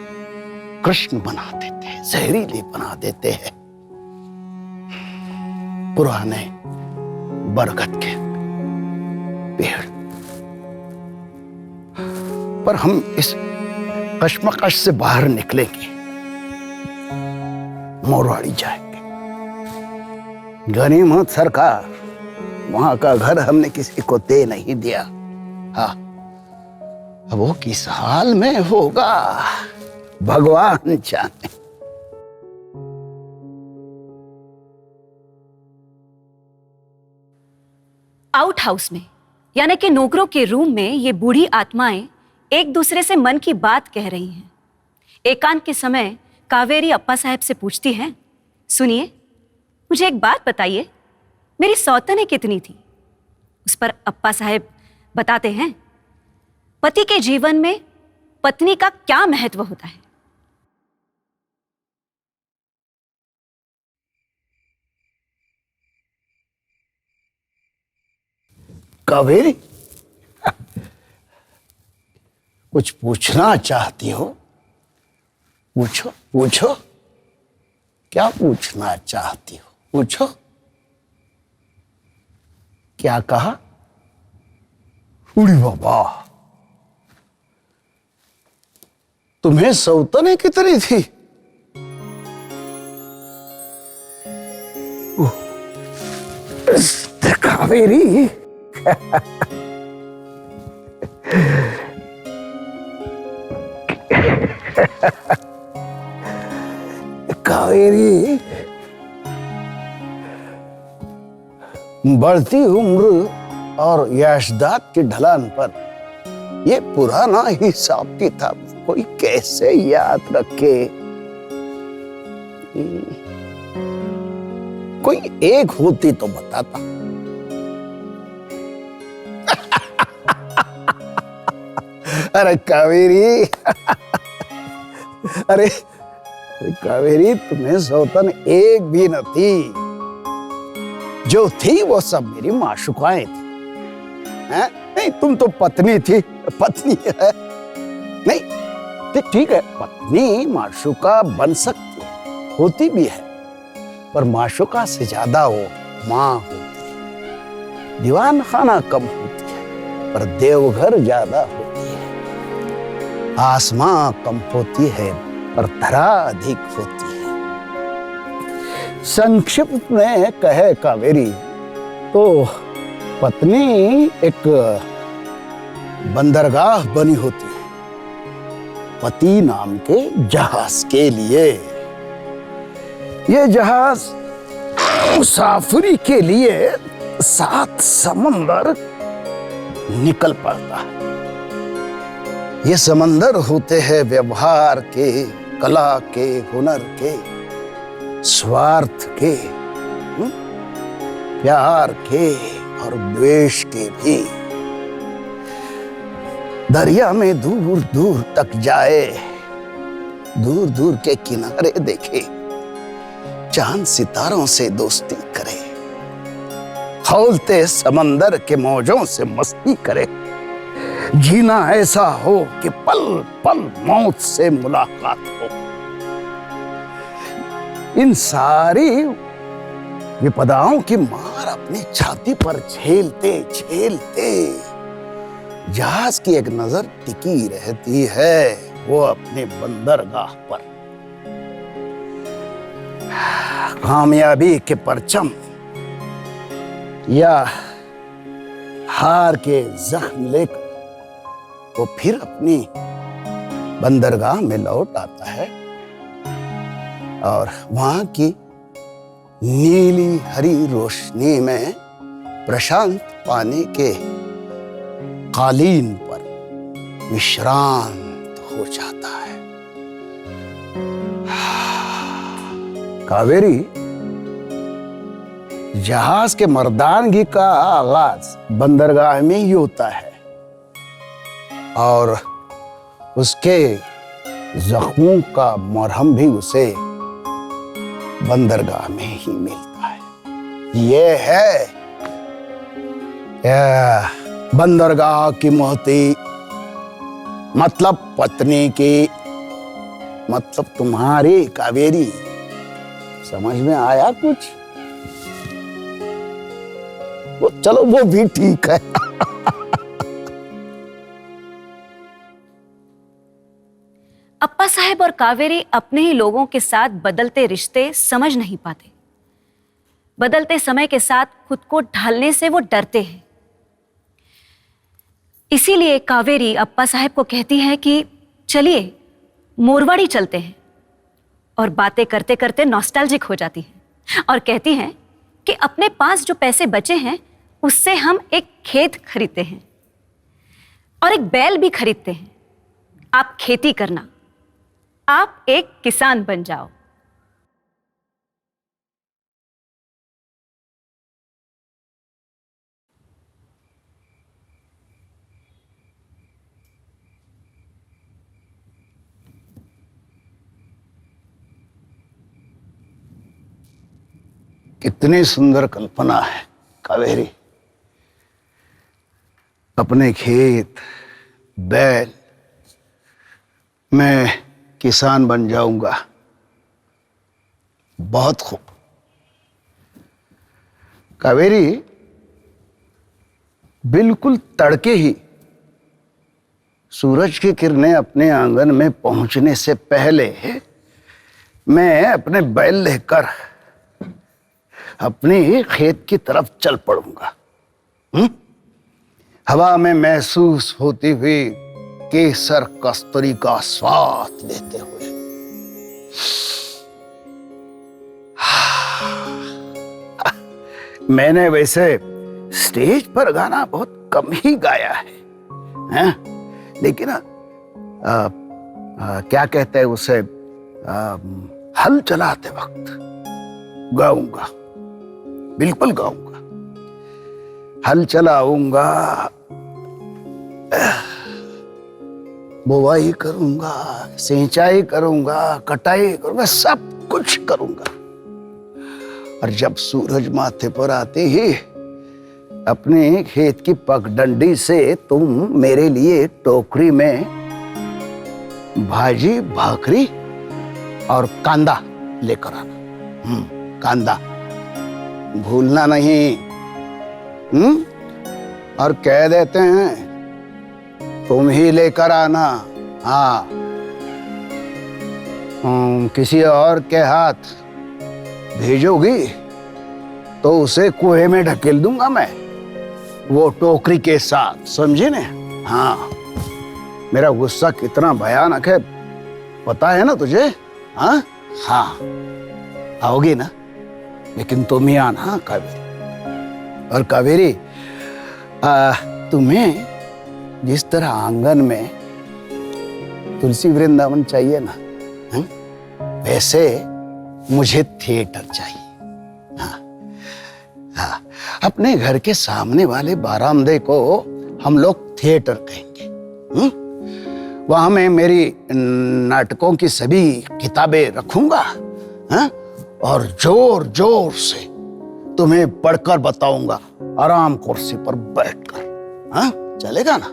कृष्ण बना देते हैं, जहरीली बना देते हैं। पुराने बरगद के पेड़। पर हम इस कश्मकश से बाहर निकलेंगे, मोरवाड़ी जाएंगे। गनीमत सरकार, वहां का घर हमने किसी को दे नहीं दिया। हाँ, अब वो किस हाल में होगा भगवान जाने।
आउट हाउस में, यानी कि नौकरों के रूम में, ये बूढ़ी आत्माएं एक दूसरे से मन की बात कह रही हैं। एकांत के समय कावेरी अप्पा साहब से पूछती हैं, सुनिए, मुझे एक बात बताइए, मेरी सौतनें कितनी थी? उस पर अप्पा साहब बताते हैं, पति के जीवन में पत्नी का क्या महत्व होता है।
कावेरी, कुछ पूछना चाहती हो? पूछो पूछो, क्या पूछना चाहती हो? पूछो। क्या कहा? उड़ी बाबा, तुम्हें सौतनें कितनी थी? कावेरी, कावेरी, बढ़ती उम्र और याशदात की ढलान पर ये पुराना हिसाब किताब कोई कैसे याद रखे? कोई एक होती तो बताता। अरे कावेरी, अरे कावेरी, तुम्हें सौतन एक भी न थी। जो थी वो सब मेरी माशुकाएं थी। हैं? नहीं, तुम तो पत्नी थी, पत्नी है। नहीं ठीक है, पत्नी माशुका बन सकती है, होती भी है, पर माशुका से ज्यादा वो माँ होती है। दीवान खाना कम होती है, पर देवघर ज्यादा होती है। आसमां कम होती है, पर धरा अधिक होती है। संक्षिप्त में कहे कावेरी तो पत्नी एक बंदरगाह बनी होती है पति नाम के जहाज के लिए। ये जहाज मुसाफिरी के लिए 7 समंदर निकल पड़ता है। ये समंदर होते हैं व्यवहार के, कला के, हुनर के, स्वार्थ के, प्यार के और द्वेष के भी। दरिया में दूर दूर तक जाए, दूर दूर के किनारे देखे, चांद सितारों से दोस्ती करे, खौलते समंदर के मौजों से मस्ती करे। जीना ऐसा हो कि पल पल मौत से मुलाकात हो। इन सारी विपदाओं की मार अपनी छाती पर झेलते झेलते जहाज की एक नजर टिकी रहती है, वो अपने बंदरगाह पर। कामयाबी के परचम या हार के जख्म लेकर वो फिर अपनी बंदरगाह में लौट आता है और वहां की नीली हरी रोशनी में प्रशांत पानी के कालीन पर विश्रांत हो जाता है। कावेरी, जहाज के मर्दानगी का आगाज बंदरगाह में ही होता है और उसके जख्मों का मरहम भी उसे बंदरगाह में ही मिलता है। ये है बंदरगाह की मोहती, मतलब पत्नी की, मतलब तुम्हारी कावेरी। समझ में आया कुछ? वो चलो वो भी ठीक है।
अप्पा साहब और कावेरी अपने ही लोगों के साथ बदलते रिश्ते समझ नहीं पाते। बदलते समय के साथ खुद को ढालने से वो डरते हैं। इसीलिए कावेरी अप्पा साहब को कहती है कि चलिए मोरवाड़ी चलते हैं, और बातें करते करते नॉस्टैल्जिक हो जाती है और कहती हैं कि अपने पास जो पैसे बचे हैं उससे हम एक खेत खरीदते हैं और एक बैल भी खरीदते हैं। आप खेती करना, आप एक किसान बन जाओ।
कितनी सुंदर कल्पना है कावेरी। अपने खेत, बैल, मैं किसान बन जाऊंगा। बहुत खूब कावेरी। बिल्कुल तड़के ही सूरज की किरणें अपने आंगन में पहुंचने से पहले मैं अपने बैल लेकर अपने खेत की तरफ चल पड़ूंगा। हवा में महसूस होती हुई केसर कस्तूरी का स्वाद लेते हुए। मैंने वैसे स्टेज पर गाना बहुत कम ही गाया है? लेकिन क्या कहते हैं उसे, हल चलाते वक्त गाऊंगा, बिल्कुल गाऊंगा। हल चलाऊंगा, बुवाई करूंगा, सिंचाई करूंगा, कटाई करूंगा, सब कुछ करूंगा। और जब सूरज माथे पर आते ही अपने खेत की पगडंडी से तुम मेरे लिए टोकरी में भाजी, भाकरी और कांदा लेकर आना। कांदा भूलना नहीं। और कह देते हैं तुम ही लेकर आना। हाँ, किसी और के हाथ भेजोगी तो उसे कुएं में ढकेल दूंगा मैं, वो टोकरी के साथ, समझे ने? हाँ, मेरा गुस्सा कितना भयानक है पता है ना तुझे? हाँ हाँ, आओगी ना? लेकिन तुम ही आना कावेरी। और कावेरी, तुम्हें जिस तरह आंगन में तुलसी वृंदावन चाहिए ना, वैसे मुझे थिएटर चाहिए। हाँ हाँ, अपने घर के सामने वाले बारामदे को हम लोग थिएटर कहेंगे। वहां मैं मेरी नाटकों की सभी किताबें रखूंगा। हाँ? और जोर जोर से तुम्हें पढ़कर बताऊंगा, आराम कुर्सी पर बैठकर। हाँ, चलेगा ना?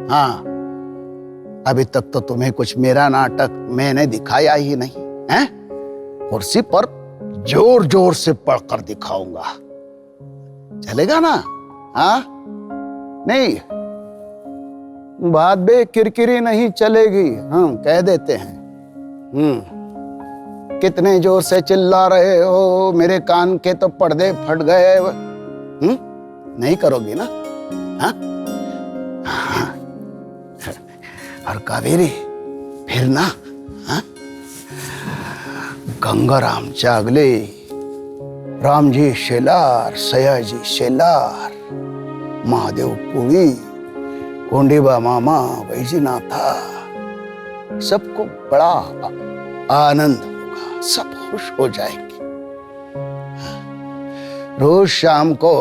हाँ, अभी तक तो तुम्हें कुछ मेरा नाटक मैंने दिखाया ही नहीं है। कुर्सी पर जोर जोर से पढ़कर दिखाऊंगा, चलेगा ना? हाँ, नहीं, बात बे किरकिरी नहीं चलेगी। हम कह देते हैं। कितने जोर से चिल्ला रहे हो, मेरे कान के तो पर्दे फट गए। नहीं करोगी ना? हाँ? हाँ। और कावेरी, फिर ना, हाँ? गंगाराम जागले, राम जी शेलार, सयाजी शेलार, महादेव पुरी, कोंडीबा मामा, वैजनाथा, सबको बड़ा आनंद होगा, सब खुश हो जाएंगे। रोज शाम को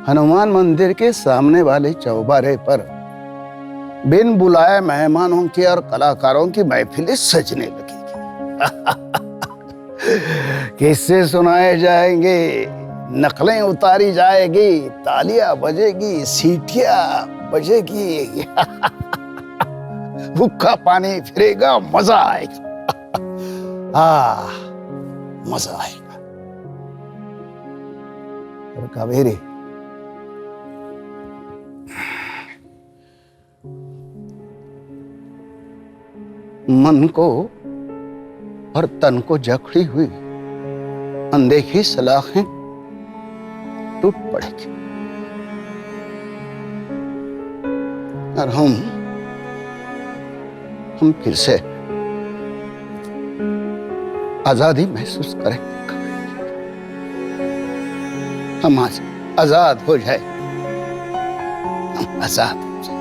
हनुमान मंदिर के सामने वाले चौबारे पर बिन बुलाए मेहमानों की और कलाकारों की महफिलें सजने लगेगी। किस्से सुनाए जाएंगे, नकलें उतारी जाएगी, तालियां बजेगी, सीटियां बजेगी, भूखा पानी फिरेगा, मजा आएगा। मजा आएगा। और कावेरी, मन को और तन को जकड़ी हुई अनदेखी सलाखें टूट पड़ेगी और हम फिर से आजादी महसूस करेंगे। हम आज आजाद हो जाए, हम आजाद हो जाए।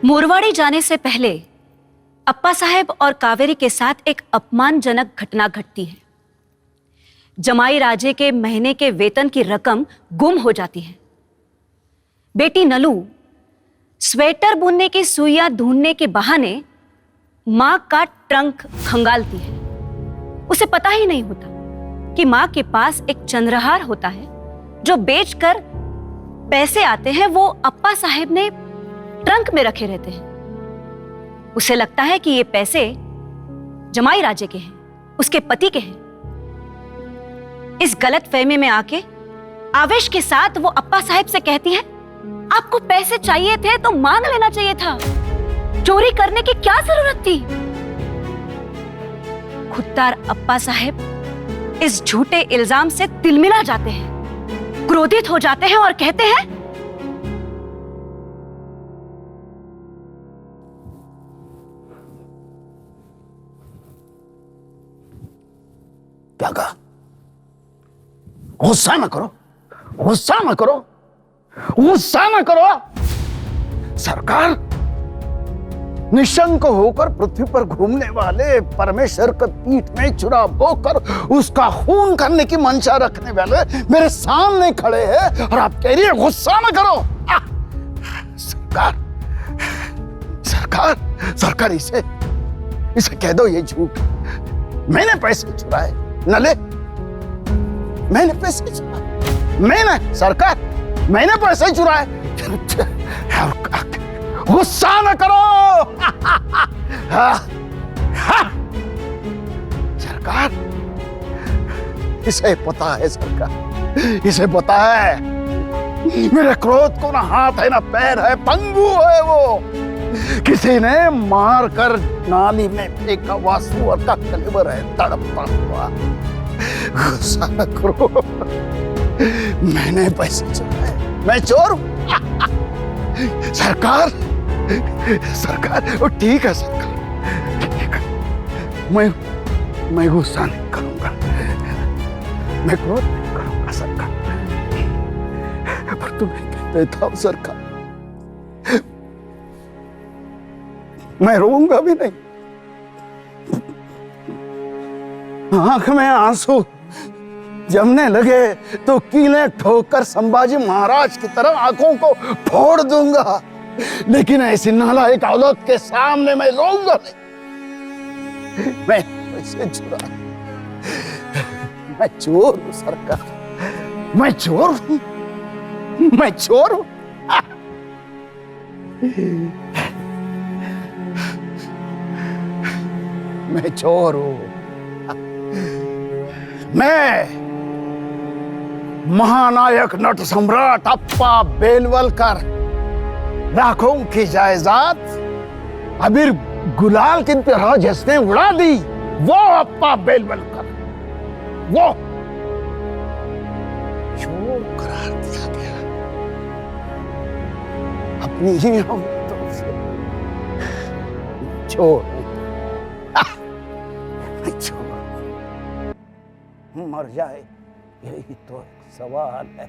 मोरवाड़ी जाने से पहले अप्पा साहेब और कावेरी के साथ एक अपमानजनक घटना घटती है। जमाई राजे के महीने के वेतन की रकम गुम हो जाती है। बेटी नलू स्वेटर बुनने की सुइयां ढूंढने के बहाने मां का ट्रंक खंगालती है। उसे पता ही नहीं होता कि मां के पास एक चंद्रहार होता है जो बेचकर पैसे आते हैं, वो अप्पा साहेब ने ट्रंक में रखे रहते हैं। उसे लगता है कि ये पैसे जमाई राजे के हैं, उसके पति के हैं। इस गलत फहमी में आके आवेश के साथ वो अप्पा साहेब से कहती है, आपको पैसे चाहिए थे तो मांग लेना चाहिए था, चोरी करने की क्या जरूरत थी। खुददार अप्पा साहेब इस झूठे इल्जाम से तिलमिला जाते हैं, क्रोधित हो जाते हैं और कहते हैं,
क्या कहा? गुस्सा न करो, गुस्सा न करो, गुस्सा न करो। सरकार, निशंक होकर पृथ्वी पर घूमने वाले परमेश्वर के पीठ में चुराव होकर उसका खून करने की मंशा रखने वाले मेरे सामने खड़े हैं और आप कह रही है गुस्सा न करो। सरकार, सरकार, सरकार, इसे कह दो ये झूठ, मैंने पैसे चुराए न ले, मैंने पैसे चुराए, मैंने, सरकार, मैंने पैसे चुराए। गुस्सा न करो। सरकार, इसे पता है, सरकार, इसे पता है मेरे क्रोध को ना हाथ है ना पैर है, पंगु है वो। किसी ने मार कर नाली में फेंका हुआ सुअर का कलेवर है, तड़पता हुआ। गुस्सा न करो, मैंने पैसे चुराए, मैं चोर हूं। सरकार, सरकार, वो ठीक है सरकार, ठीक है, मैं गुस्सा नहीं करूंगा, मैं क्रोध नहीं करूंगा सरकार, पर तुम्हें कह देता हूं सरकार, मैं रोऊंगा भी नहीं। आंख में आंसू जमने लगे तो कीले ठोकर संभाजी महाराज की तरह आंखों को फोड़ दूंगा, लेकिन ऐसी नालायक औलाद के सामने मैं रोऊंगा नहीं। मैं पैसे चुरा, मैं चोर हूं सरकार, मैं चोर हूं, मैं चोर हूं। मैं चोर हूं। मैं महानायक नट सम्राट अप्पा बेलवलकर लाखों की जायदाद अबीर गुलाल की तरह जिसने उड़ा दी, वो अप्पा बेलवलकर, वो चोर करार दिया गया अपनी ही हमतों से। चोर, चोर मर जाए, यही तो सवाल है।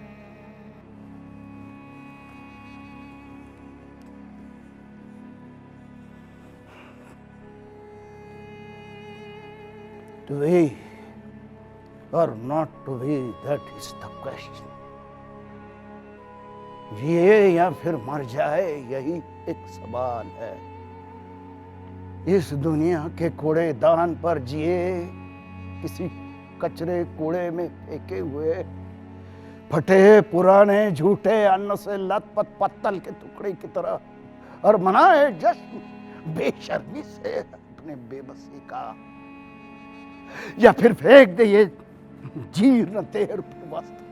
To be or not to be, that is the question. जिए या फिर मर जाए, यही एक सवाल है। इस दुनिया के कूड़ेदान पर जिए किसी कचरे कूड़े में फेंके हुए फटे पुराने झूठे अन्न से लथपथ पत्तल के टुकड़े की तरह और मनाए जश्न बेशर्मी से अपने बेबसी का, या फिर फेंक दे ये जीर्ण देह रूपी वस्त्र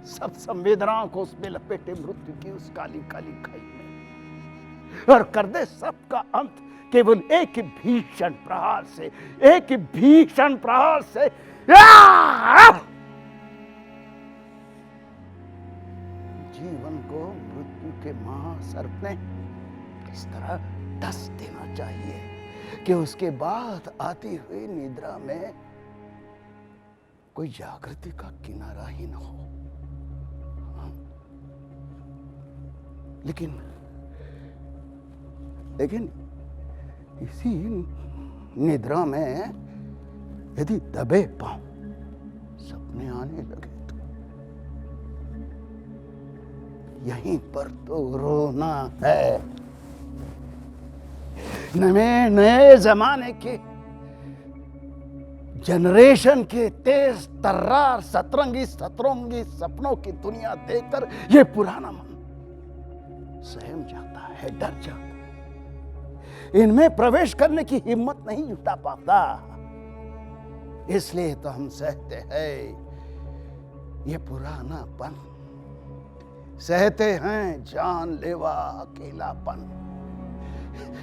सब संवेदनाओं को उसमें लपेटे मृत्यु की उस काली काली खाई में, और कर दे सबका अंत केवल एक ही भीषण प्रहार से, एक ही भीषण प्रहार से। जीवन को मृत्यु के महासर्प ने किस तरह डस देना चाहिए कि उसके बाद आती हुई निद्रा में कोई जागृति का किनारा ही न हो। लेकिन इसी निद्रा में यदि दबे पांव सपने आने लगे तो यहीं पर तो रोना है। नए जमाने के जनरेशन के तेज तर्रार सतरंगी सपनों की दुनिया देखकर ये पुराना मन सहम जाता है, डर जाता है, इनमें प्रवेश करने की हिम्मत नहीं जुटा पाता। इसलिए तो हम सहते हैं ये पुरानापन, सहते हैं जानलेवा अकेलापन,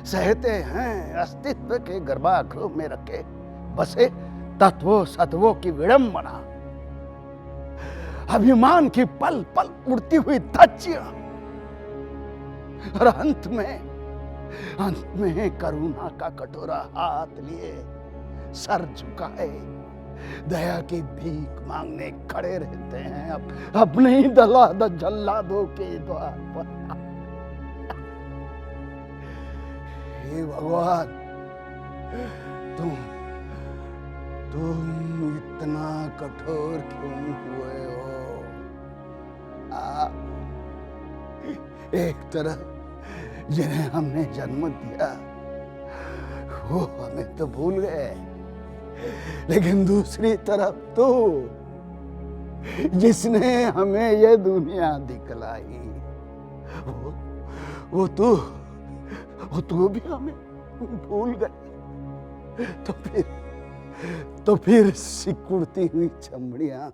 सहते हैं अस्तित्व के गर्भागृह में रखे बसे तत्वों सत्वों की विडंबना, अभिमान की पल पल उड़ती हुई धज्जियां, और अंत में करुणा का कटोरा हाथ लिए सर झुकाए दया की भीख मांगने खड़े रहते हैं अपने ही जल्लादों के द्वार पर। हे भगवान, तुम इतना कठोर क्यों हुए हो? एक तरफ जिन्हें हमने जन्म दिया वो हमें तो भूल गए, लेकिन दूसरी तरफ तो जिसने हमें ये दुनिया दिखलाई वो तो भी हमें भूल गए। तो फिर सिकुड़ती हुई चमड़ियां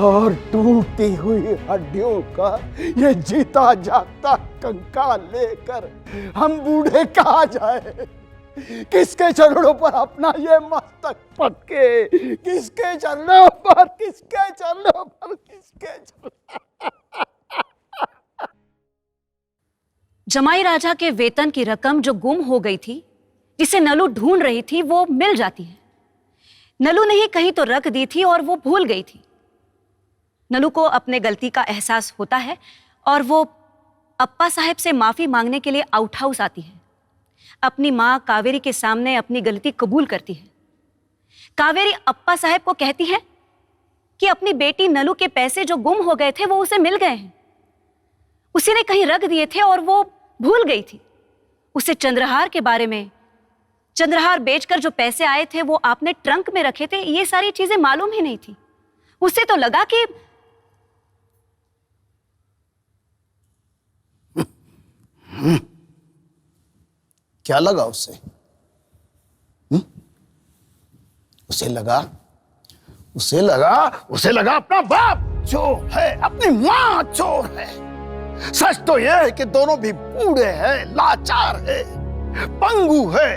और टूटती हुई हड्डियों का ये जीता जागता कंकाल लेकर हम बूढ़े कहाँ जाए? किसके चरणों पर अपना ये मस्तक पटके? किसके चरणों पर?
जमाई राजा के वेतन की रकम जो गुम हो गई थी, जिसे नलू ढूंढ रही थी, वो मिल जाती है। नलू ने ही कहीं तो रख दी थी और वो भूल गई थी। नलू को अपने गलती का एहसास होता है और वो अप्पा साहब से माफी मांगने के लिए आउट हाउस आती है। अपनी माँ कावेरी के सामने अपनी गलती कबूल करती है। कावेरी अप्पा साहब को कहती है कि अपनी बेटी नलू के पैसे जो गुम हो गए थे वो उसे मिल गए हैं। उसी ने कहीं रख दिए थे और वो भूल गई थी। उसे चंद्रहार के बारे में, चंद्रहार बेचकर जो पैसे आए थे वो आपने ट्रंक में रखे थे, ये सारी चीजें मालूम ही नहीं थी। उसे तो लगा कि
क्या लगा उसे? उसे लगा अपना बाप चोर है, अपनी मां चोर है। सच तो यह है कि दोनों भी बूढ़े हैं, लाचार है, पंगु है,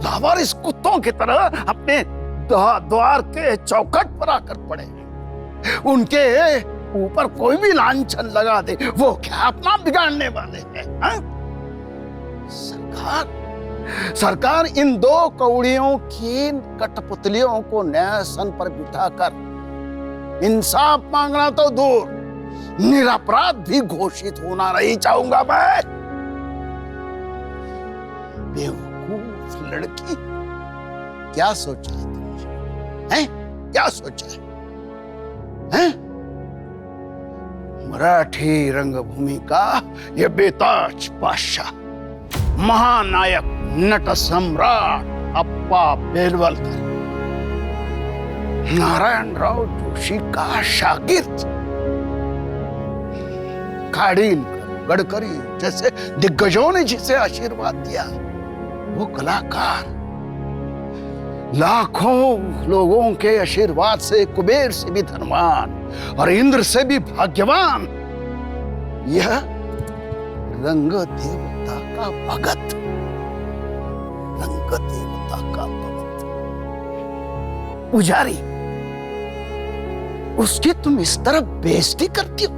लावारिस कुत्तों की तरह अपने द्वार के चौखट पर आकर पड़े। उनके ऊपर कोई भी लांछन लगा दे, वो क्या अपना बिगाड़ने वाले हैं? सरकार इन दो कौड़ियों की कठपुतलियों को न्यायासन पर बिठाकर इंसाफ मांगना तो दूर, निरपराध भी घोषित होना नहीं चाहूंगा मैं। बेवकूफ लड़की, क्या सोचा है तुमने? क्या सोचा है? मराठी रंगभूमि का ये बेताज बादशाह, महानायक, नट सम्राट, अप्पा बेलवलकर नारायणराव जोशी का शागिर्द, खाड़ीलकर, गडकरी जैसे दिग्गजों ने जिसे आशीर्वाद दिया, वो कलाकार लाखों लोगों के आशीर्वाद से कुबेर से भी धनवान और इंद्र से भी भाग्यवान यह रंग देवता का भगत, रंग देवता का भगत पुजारी, उसकी तुम इस तरह बेइज्जती करती हो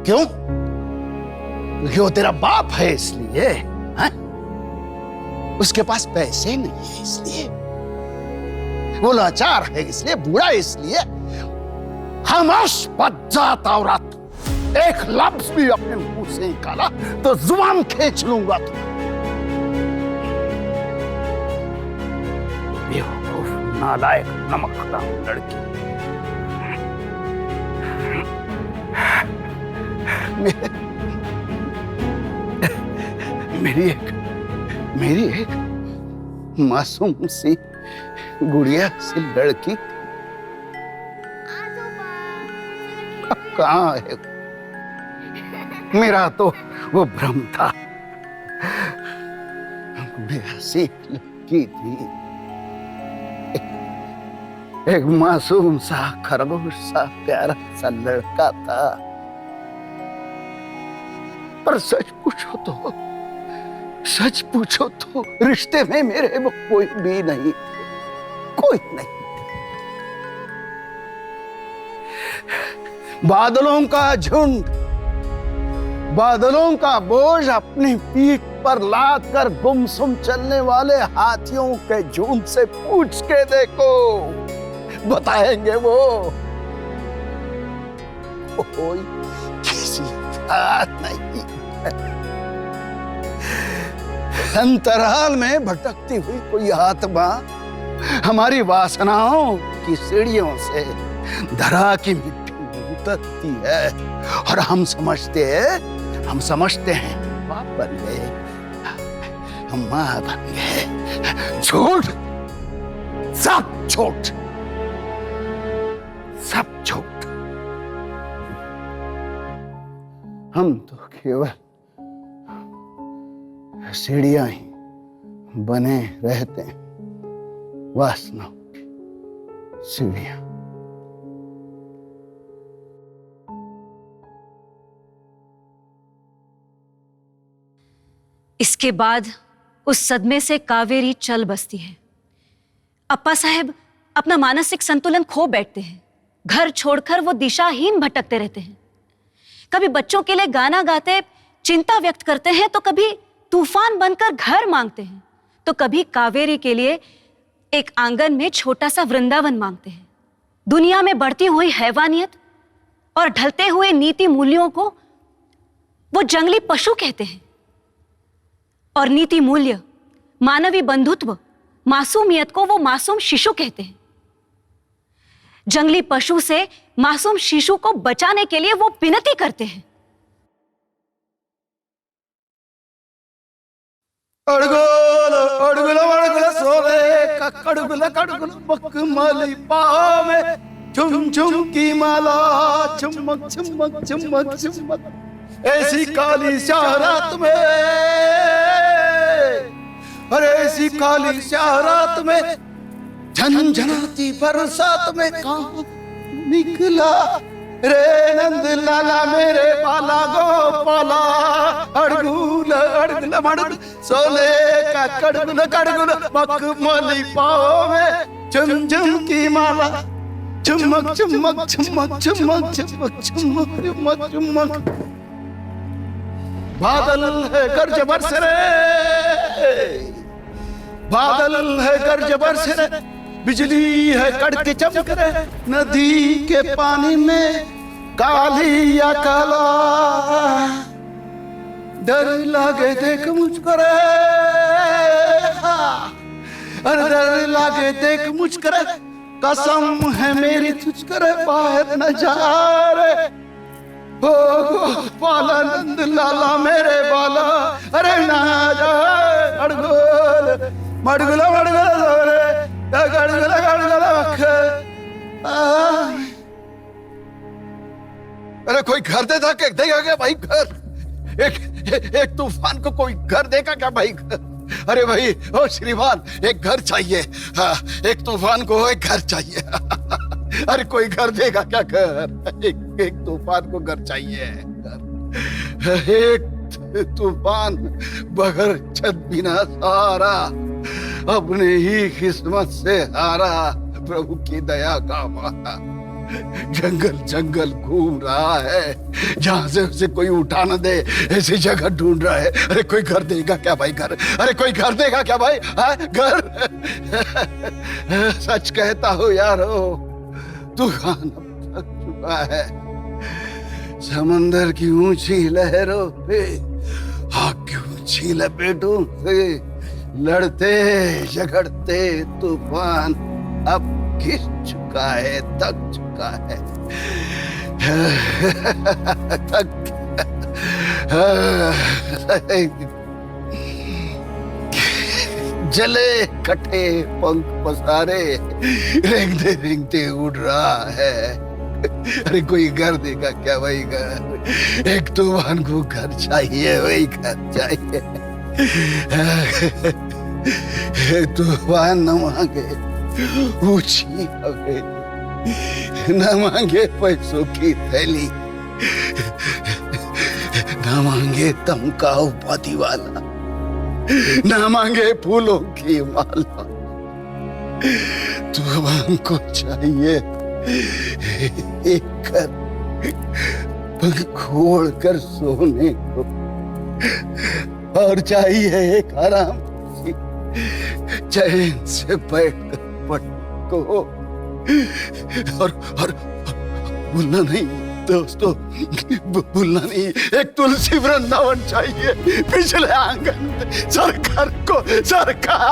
क्यों? क्योंकि वो तेरा बाप है इसलिए, हैं? उसके पास पैसे नहीं है इसलिए, वो लाचार है इसलिए, बूढ़ा इसलिए। खामोश बदजात औरत, एक लफ्ज भी अपने मुंह से निकाला तो जुबान खींच लूंगा तुम। बेवकूफ, नालायक, नमकदार लड़की। मेरी एक मासूम सी गुड़िया सी लड़की अब कहाँ है? मेरा तो वो भ्रम था। गुड़िया सी लड़की थी, एक मासूम सा खरगोश सा प्यारा सा लड़का था। पर सच पूछो तो रिश्ते में मेरे वो कोई भी नहीं थे, कोई नहीं थे। बादलों का झुंड, बादलों का बोझ अपनी पीठ पर लाद कर गुमसुम चलने वाले हाथियों के झुंड से पूछ के देखो, बताएंगे वो कोई किसी का नहीं। अंतराल में भटकती हुई कोई आत्मा हमारी वासनाओं की सीढ़ियों से धरा की मिट्टी में उतरती है और हम समझते हैं बाप बन गए, हम मां बन गए। झूठ, सब झूठ, सब झूठ। हम तो केवल सीढ़ियां ही बने रहते हैं, वासना की सीढ़ियां।
इसके बाद उस सदमे से कावेरी चल बसती है। अप्पा साहब अपना मानसिक संतुलन खो बैठते हैं। घर छोड़कर वो दिशाहीन भटकते रहते हैं। कभी बच्चों के लिए गाना गाते चिंता व्यक्त करते हैं, तो कभी तूफान बनकर घर मांगते हैं, तो कभी कावेरी के लिए एक आंगन में छोटा सा वृंदावन मांगते हैं। दुनिया में बढ़ती हुई हैवानियत और ढलते हुए नीति मूल्यों को वो जंगली पशु कहते हैं, और नीति मूल्य, मानवीय बंधुत्व, मासूमियत को वो मासूम शिशु कहते हैं। जंगली पशु से मासूम शिशु को बचाने के लिए वो विनती करते हैं।
अड़गोल अड़गोल अड़गोल सोले का कड़गोल कड़गोल मखमली पाँव में झुम झुम की माला, चमक चमक चमक चमक ऐसी काली रात में, अरे ऐसी काली रात में झनझनाती बरसात में कहाँ निकला रे नंद लाला मेरे बाला गोपाला। अड़गुल अड़गुल अड़गुल सोले का कड़गुल कड़गुल मखमली पाँव में झुम झुम की माला, चमक चमक चमक चमक चमक चमक चमक चमक। बादल है गर्ज बरस रे, बादल है गर्ज बरस रे, बिजली है कड़के चमक रे, नदी के पानी में काली या काला, डर लागे देख मुझको रे, अरे डर लागे देख मुझको रे, कसम है मेरी तुझको रे, बाहर न जा रे ओ गोपाला नंद लाला मेरे बाला, अरे ना जा अड़गोल मडगुला जोरे गड़गुला वख। अरे कोई घर देगा क्या भाई घर? एक तूफान को कोई घर देगा क्या भाई? अरे भाई ओ श्रीमान, एक घर चाहिए। हाँ, एक तूफान को एक घर चाहिए। अरे कोई घर देगा क्या घर? एक तूफान को घर चाहिए। एक तूफान बगैर छत बिना सहारा, अपने ही किस्मत से हारा, प्रभु की दया का मारा। जंगल जंगल घूम रहा है, जहां से उसे कोई उठा न दे ऐसी जगह ढूंढ रहा है। अरे कोई घर देगा क्या भाई घर? अरे कोई घर देगा क्या भाई? हाँ घर। सच कहता हो यारो, तूफान अब थक चुका है। समंदर की ऊंची लहरों पे आग की ऊंची लपेटों से लड़ते झगड़ते तूफान अब घिस चुका है, थक चुका है। जले कटे पंख पसारे रेंगते रेंगते उड़ रहा है। अरे कोई घर देगा क्या भाई घर? एक तूफान को घर चाहिए, वही घर चाहिए। तूफान न मांगे ऊंची हवेली, न मांगे पैसों की थैली, न मांगे तमका उपाधि वाला, न मांगे फूलों की माला। तूफान को चाहिए एक घर, पंख खोल कर सोने को, और चाहिए एक आराम सी चैन से बैठ को। और भूलना नहीं दोस्तों, भूलना नहीं, एक तुलसी वृंदावन चाहिए पिछले आंगन में। सरकार को सरकार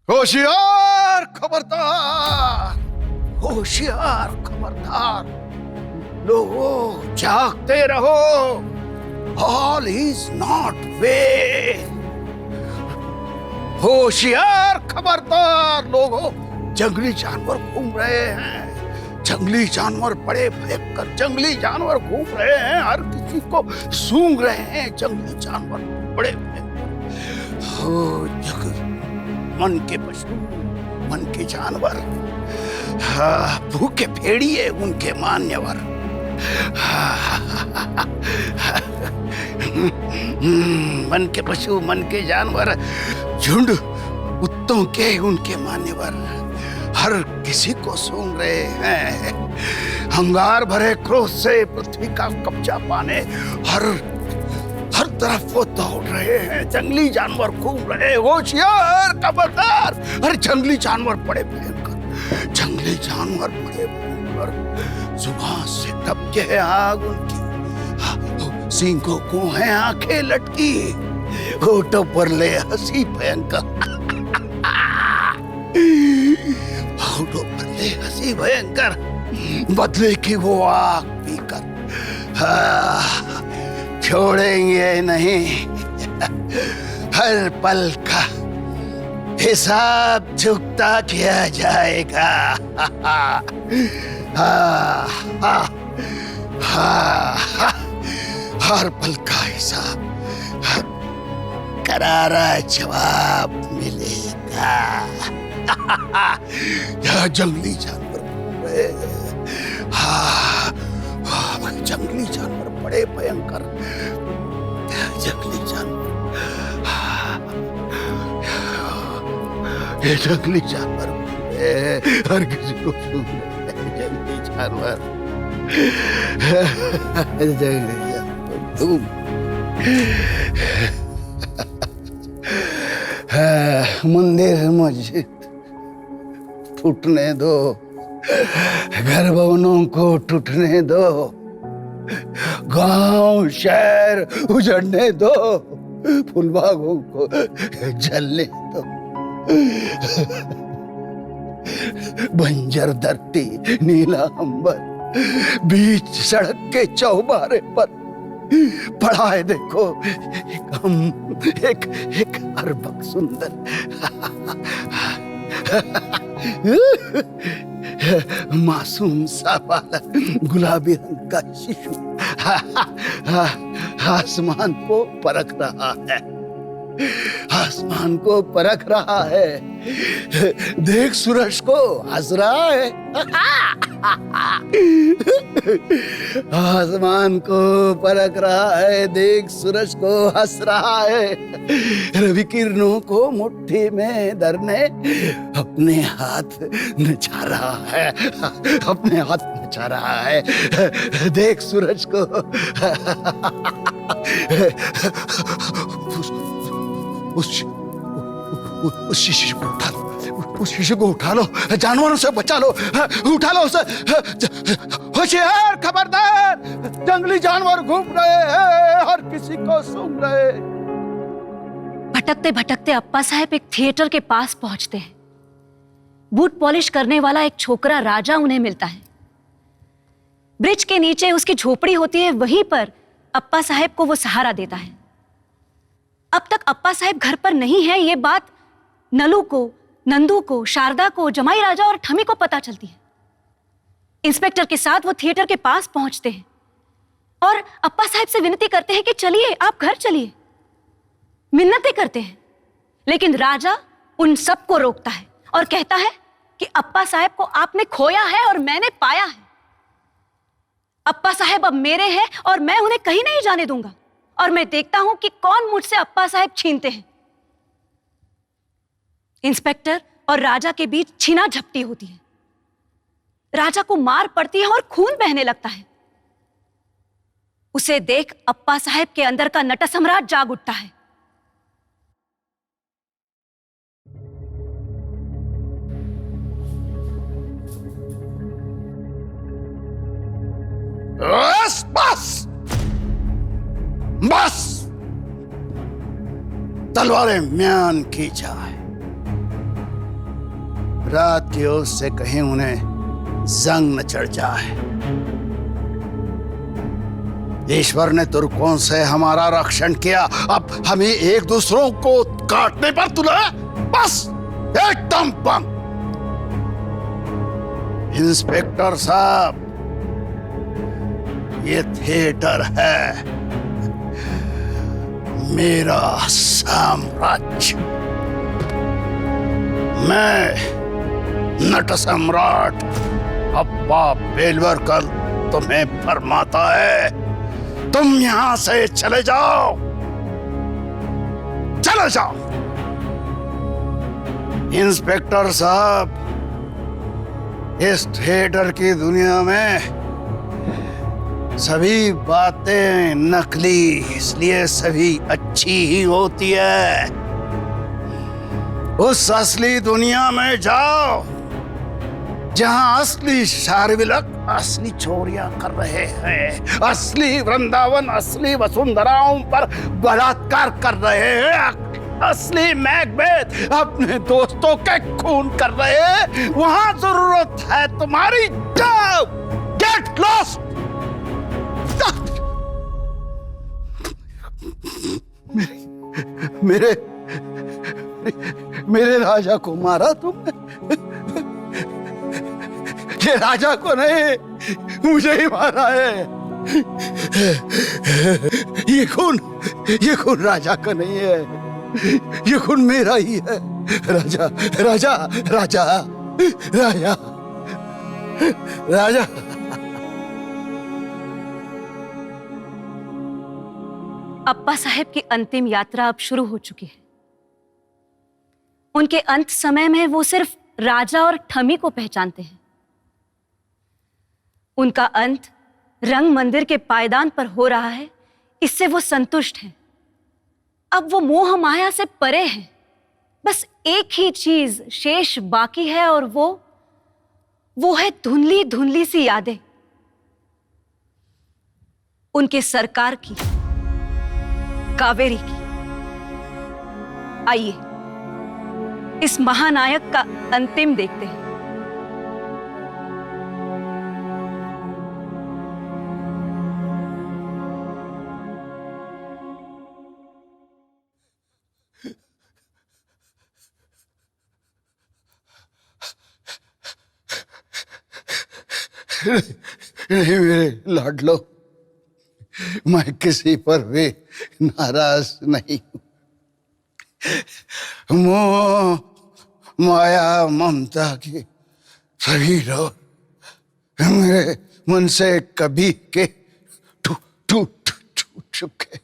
होशियार खबरदार, होशियार खबरदार, लोगों जागते रहो। All is not well. होशियार खबरदार लोगों, जंगली जानवर घूम रहे हैं। जंगली जानवर बड़े भयंकर जंगली जानवर घूम रहे हैं, हर किसी को सूंघ रहे हैं। जंगली जानवर बड़े भयंकर। हो मन के पशु, मन के जानवर, भूखे भेड़िए उनके मान्यवर। मन के पशु, मन के जानवर, झुंड कुत्तों के उनके मान्यवर, हर किसी को सूंघ रहे हैं। अंगार भरे क्रोध से पृथ्वी का कब्जा पाने हर तरफ वो दौड़ रहे हैं। जंगली जानवर घूम रहे हैं। होशियार खबरदार, अरे जंगली जानवर बड़े भयंकर, जंगली जानवर बड़े भयंकर। जुबान से टपके है आग उनकी, सींगों को है आंखें लटकी, होठों पर ले हंसी भयंकर, होठों पर ले हंसी भयंकर। बदले की वो आग पीकर छोड़ेंगे नहीं। हर पल का हिसाब चुकता किया जाएगा। हर पल का हिसाब, करारा जवाब मिलेगा। यह जंगली जानवर जंगली जानवर बड़े भयंकर, जंगली जानवर, ये जंगली जानवर हर किसी को जंगली जानवर, जंगली जानवर। मंदिर मस्जिद टूटने दो, घर भवनों को टूटने दो, गांव शहर उजड़ने दो, फूलबागों को जलने दो। बंजर धरती, नीला अंबर, बीच सड़क के चौबारे पर पड़ा है देखो एक अरबक सुंदर मासूम सा बालक, गुलाबी रंग का शिशु आसमान को परख रहा है, आसमान को परख रहा है। देख सूरज को हंस रहा है, आसमान को परख रहा है, देख सूरज को हंस रहा है। रवि किरणों को मुट्ठी में धरने अपने हाथ नचा रहा है, अपने हाथ नचा रहा है। देख सूरज को। उस शिशु को उठा लो, उस शिशु को उठा लो, जानवरों से बचा लो, उठा लो उसे। होशियार, खबरदार, जंगली जानवर घूम रहे हैं, हर किसी को सूंघ रहे।
भटकते भटकते अप्पा साहब एक थिएटर के पास पहुंचते हैं। बूट पॉलिश करने वाला एक छोकरा राजा उन्हें मिलता है। ब्रिज के नीचे उसकी झोपड़ी होती है, वहीं पर अप्पा साहब को वो सहारा देता है। अब तक अप्पा साहब घर पर नहीं है, ये बात नलू को, नंदू को, शारदा को, जमाई राजा और ठमी को पता चलती है। इंस्पेक्टर के साथ वो थिएटर के पास पहुंचते हैं और अप्पा साहब से विनती करते हैं कि चलिए, आप घर चलिए। मिन्नतें करते हैं, लेकिन राजा उन सबको रोकता है और कहता है कि अप्पा साहब को आपने खोया है और मैंने पाया है। अप्पा साहब अब मेरे हैं और मैं उन्हें कहीं नहीं जाने दूंगा, और मैं देखता हूं कि कौन मुझसे अप्पा साहब छीनते हैं। इंस्पेक्टर और राजा के बीच छीना झपटी होती है। राजा को मार पड़ती है और खून बहने लगता है। उसे देख अप्पा साहब के अंदर का नटसम्राट जाग उठता है।
बस बस बस, तलवारें म्यान की जाए। रात की ओस से कहीं उन्हें जंग न चढ़ जाए। ईश्वर ने तुर्कों से हमारा रक्षण किया, अब हमें एक दूसरों को काटने पर तुला। बस एकदम बंद। इंस्पेक्टर साहब, ये थिएटर है, मेरा साम्राज्य। मैं नट सम्राट अप्पा बेलवरकर तुम्हें फरमाता है, तुम यहां से चले जाओ, चले जाओ। इंस्पेक्टर साहब, इस थिएटर की दुनिया में सभी बातें नकली, इसलिए सभी अच्छी ही होती है। उस असली दुनिया में जाओ जहां असली शारविलक असली चोरियां कर रहे हैं, असली वृंदावन, असली वसुंधराओं पर बलात्कार कर रहे हैं, असली मैकबेथ अपने दोस्तों के खून कर रहे हैं। वहां जरूरत है तुम्हारी। जाओ, गेट लॉस्ट। मेरे मेरे राजा को मारा तुमने। ये राजा को नहीं, मुझे ही मारा है। ये खून राजा का नहीं है, ये खून मेरा ही है। राजा राजा राजा राजा राजा।
अप्पा साहब की अंतिम यात्रा अब शुरू हो चुकी है। उनके अंत समय में वो सिर्फ राजा और ठमी को पहचानते हैं। उनका अंत रंग मंदिर के पायदान पर हो रहा है, इससे वो संतुष्ट हैं। अब वो मोह माया से परे हैं। बस एक ही चीज शेष बाकी है, और वो है धुंधली धुंधली सी यादें उनके सरकार की, कावेरी की। आइए इस महानायक का अंतिम देखते हैं।
नहीं मेरे लाडलो, मैं किसी पर भी नाराज नहीं हूं। मोह माया ममता की सभी लोग मेरे मन से कभी के टूट चुके।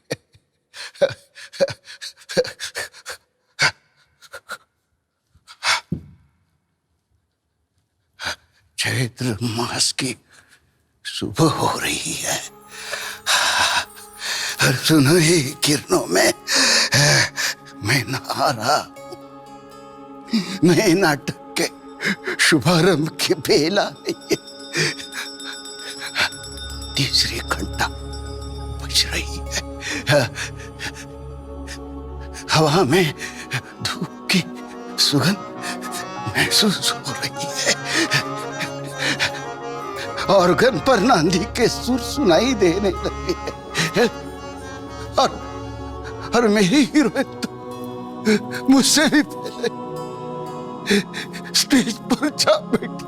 चैत्र मास की सुबह हो रही है और सुनहरी किरणों में मैं नहा रहा हूं। नए नाटक के शुभारंभ की बेला है ये। तीसरी घंटा बज रही है। हवा में धूप की सुगंध महसूस हो रही है। ऑर्गन पर नांदी के सुर सुनाई देने लगे हैं। और मेरी हीरोइन तो मुझसे भी पहले स्टेज पर जा बैठी।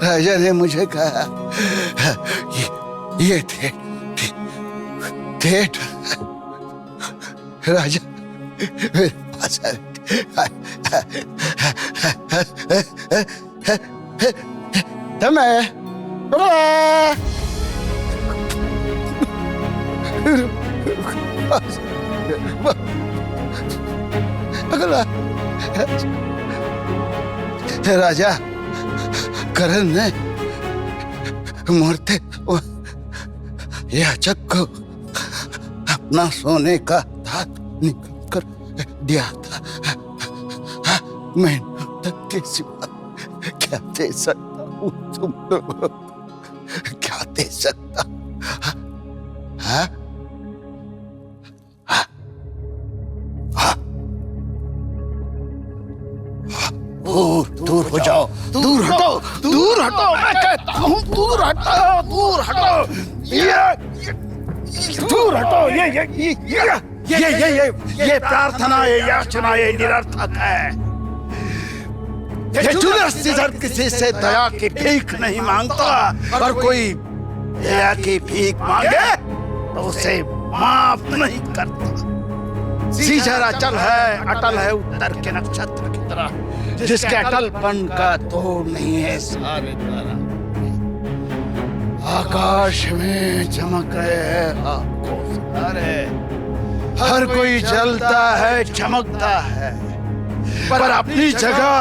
राजा ने मुझे कहा ये थिएटर। राजा मेरे पास अगला राजा करण ने मरते याचक को अपना सोने का धात निकाल कर दिया था। मैं नाटक के सिवा क्या दे सकता हूँ तुम लोगों को? क्या दे सकता? हाँ? दूर हो जाओ, दूर हटो, दूर हटो, मैं कहता हूँ दूर हटो, दूर हटो, दूर हटो। ये प्रार्थना, ये याचना, ये निरर्थक है। ये जूलियस सीजर किसी से दया की भीख नहीं मांगता, और कोई दया की भीख मांगे तो उसे माफ नहीं करता। सीजर अचल है, अटल है उत्तर के नक्षत्र की तरह, जिसके अटलपन का तोड़ नहीं है सारे तारा। आकाश में चमक रहे हैं आपको सितारे, हर कोई जलता है, चमकता है, पर अपनी जगह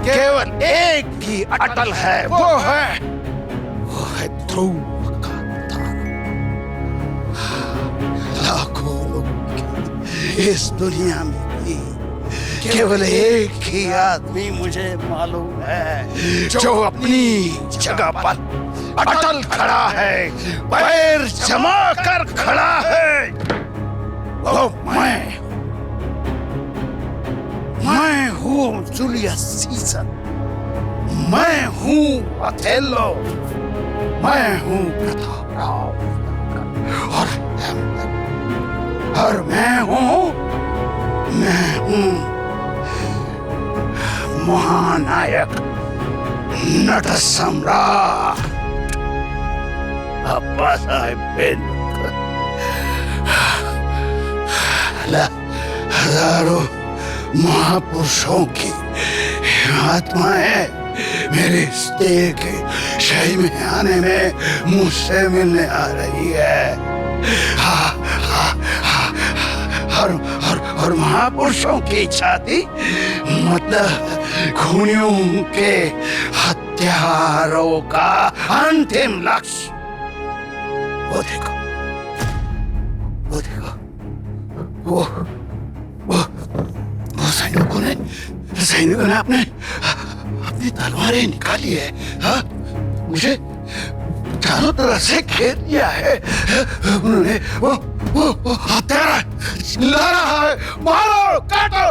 केवल एक ही अटल है, वो है ध्रुव का तारा। लाखों लोग इस दुनिया में भी केवल एक ही आदमी मुझे मालूम है जो अपनी जगह पर अटल खड़ा है, पैर जमा कर खड़ा है। वो मैं हूँ जूलियस सीजर, मैं हूँ ओथेलो, मैं हूँ प्रतापराव और मैं हूँ महानायक नट सम्राट अब्बा साहेब। हजारों महापुरुषों की आत्माएं मेरे इस देह के शय में आने में मुझसे मिलने आ रही है। और महापुरुषों की छाती मतलब खूनियों के हत्यारों का अंतिम लक्ष्य। वो देखो, वो सैनिकों ने अपनी तलवारें निकाली है। हाँ, मुझे चारों तरफ से घेर लिया है। उन्होंने वो हत्यारा ला रहा है, मारो, काटो।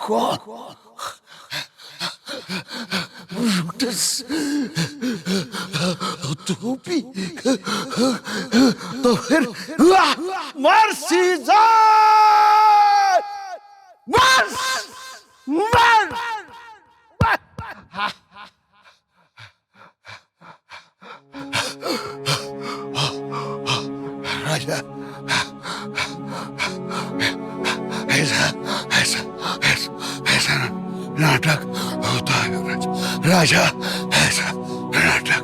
कौन? ब्रूटस, तू भी? तो फिर मर सीजर, मर मर राजा, ऐसा ऐसा ऐसा ऐसा नाटक होता है राजा, राजा, ऐसा नाटक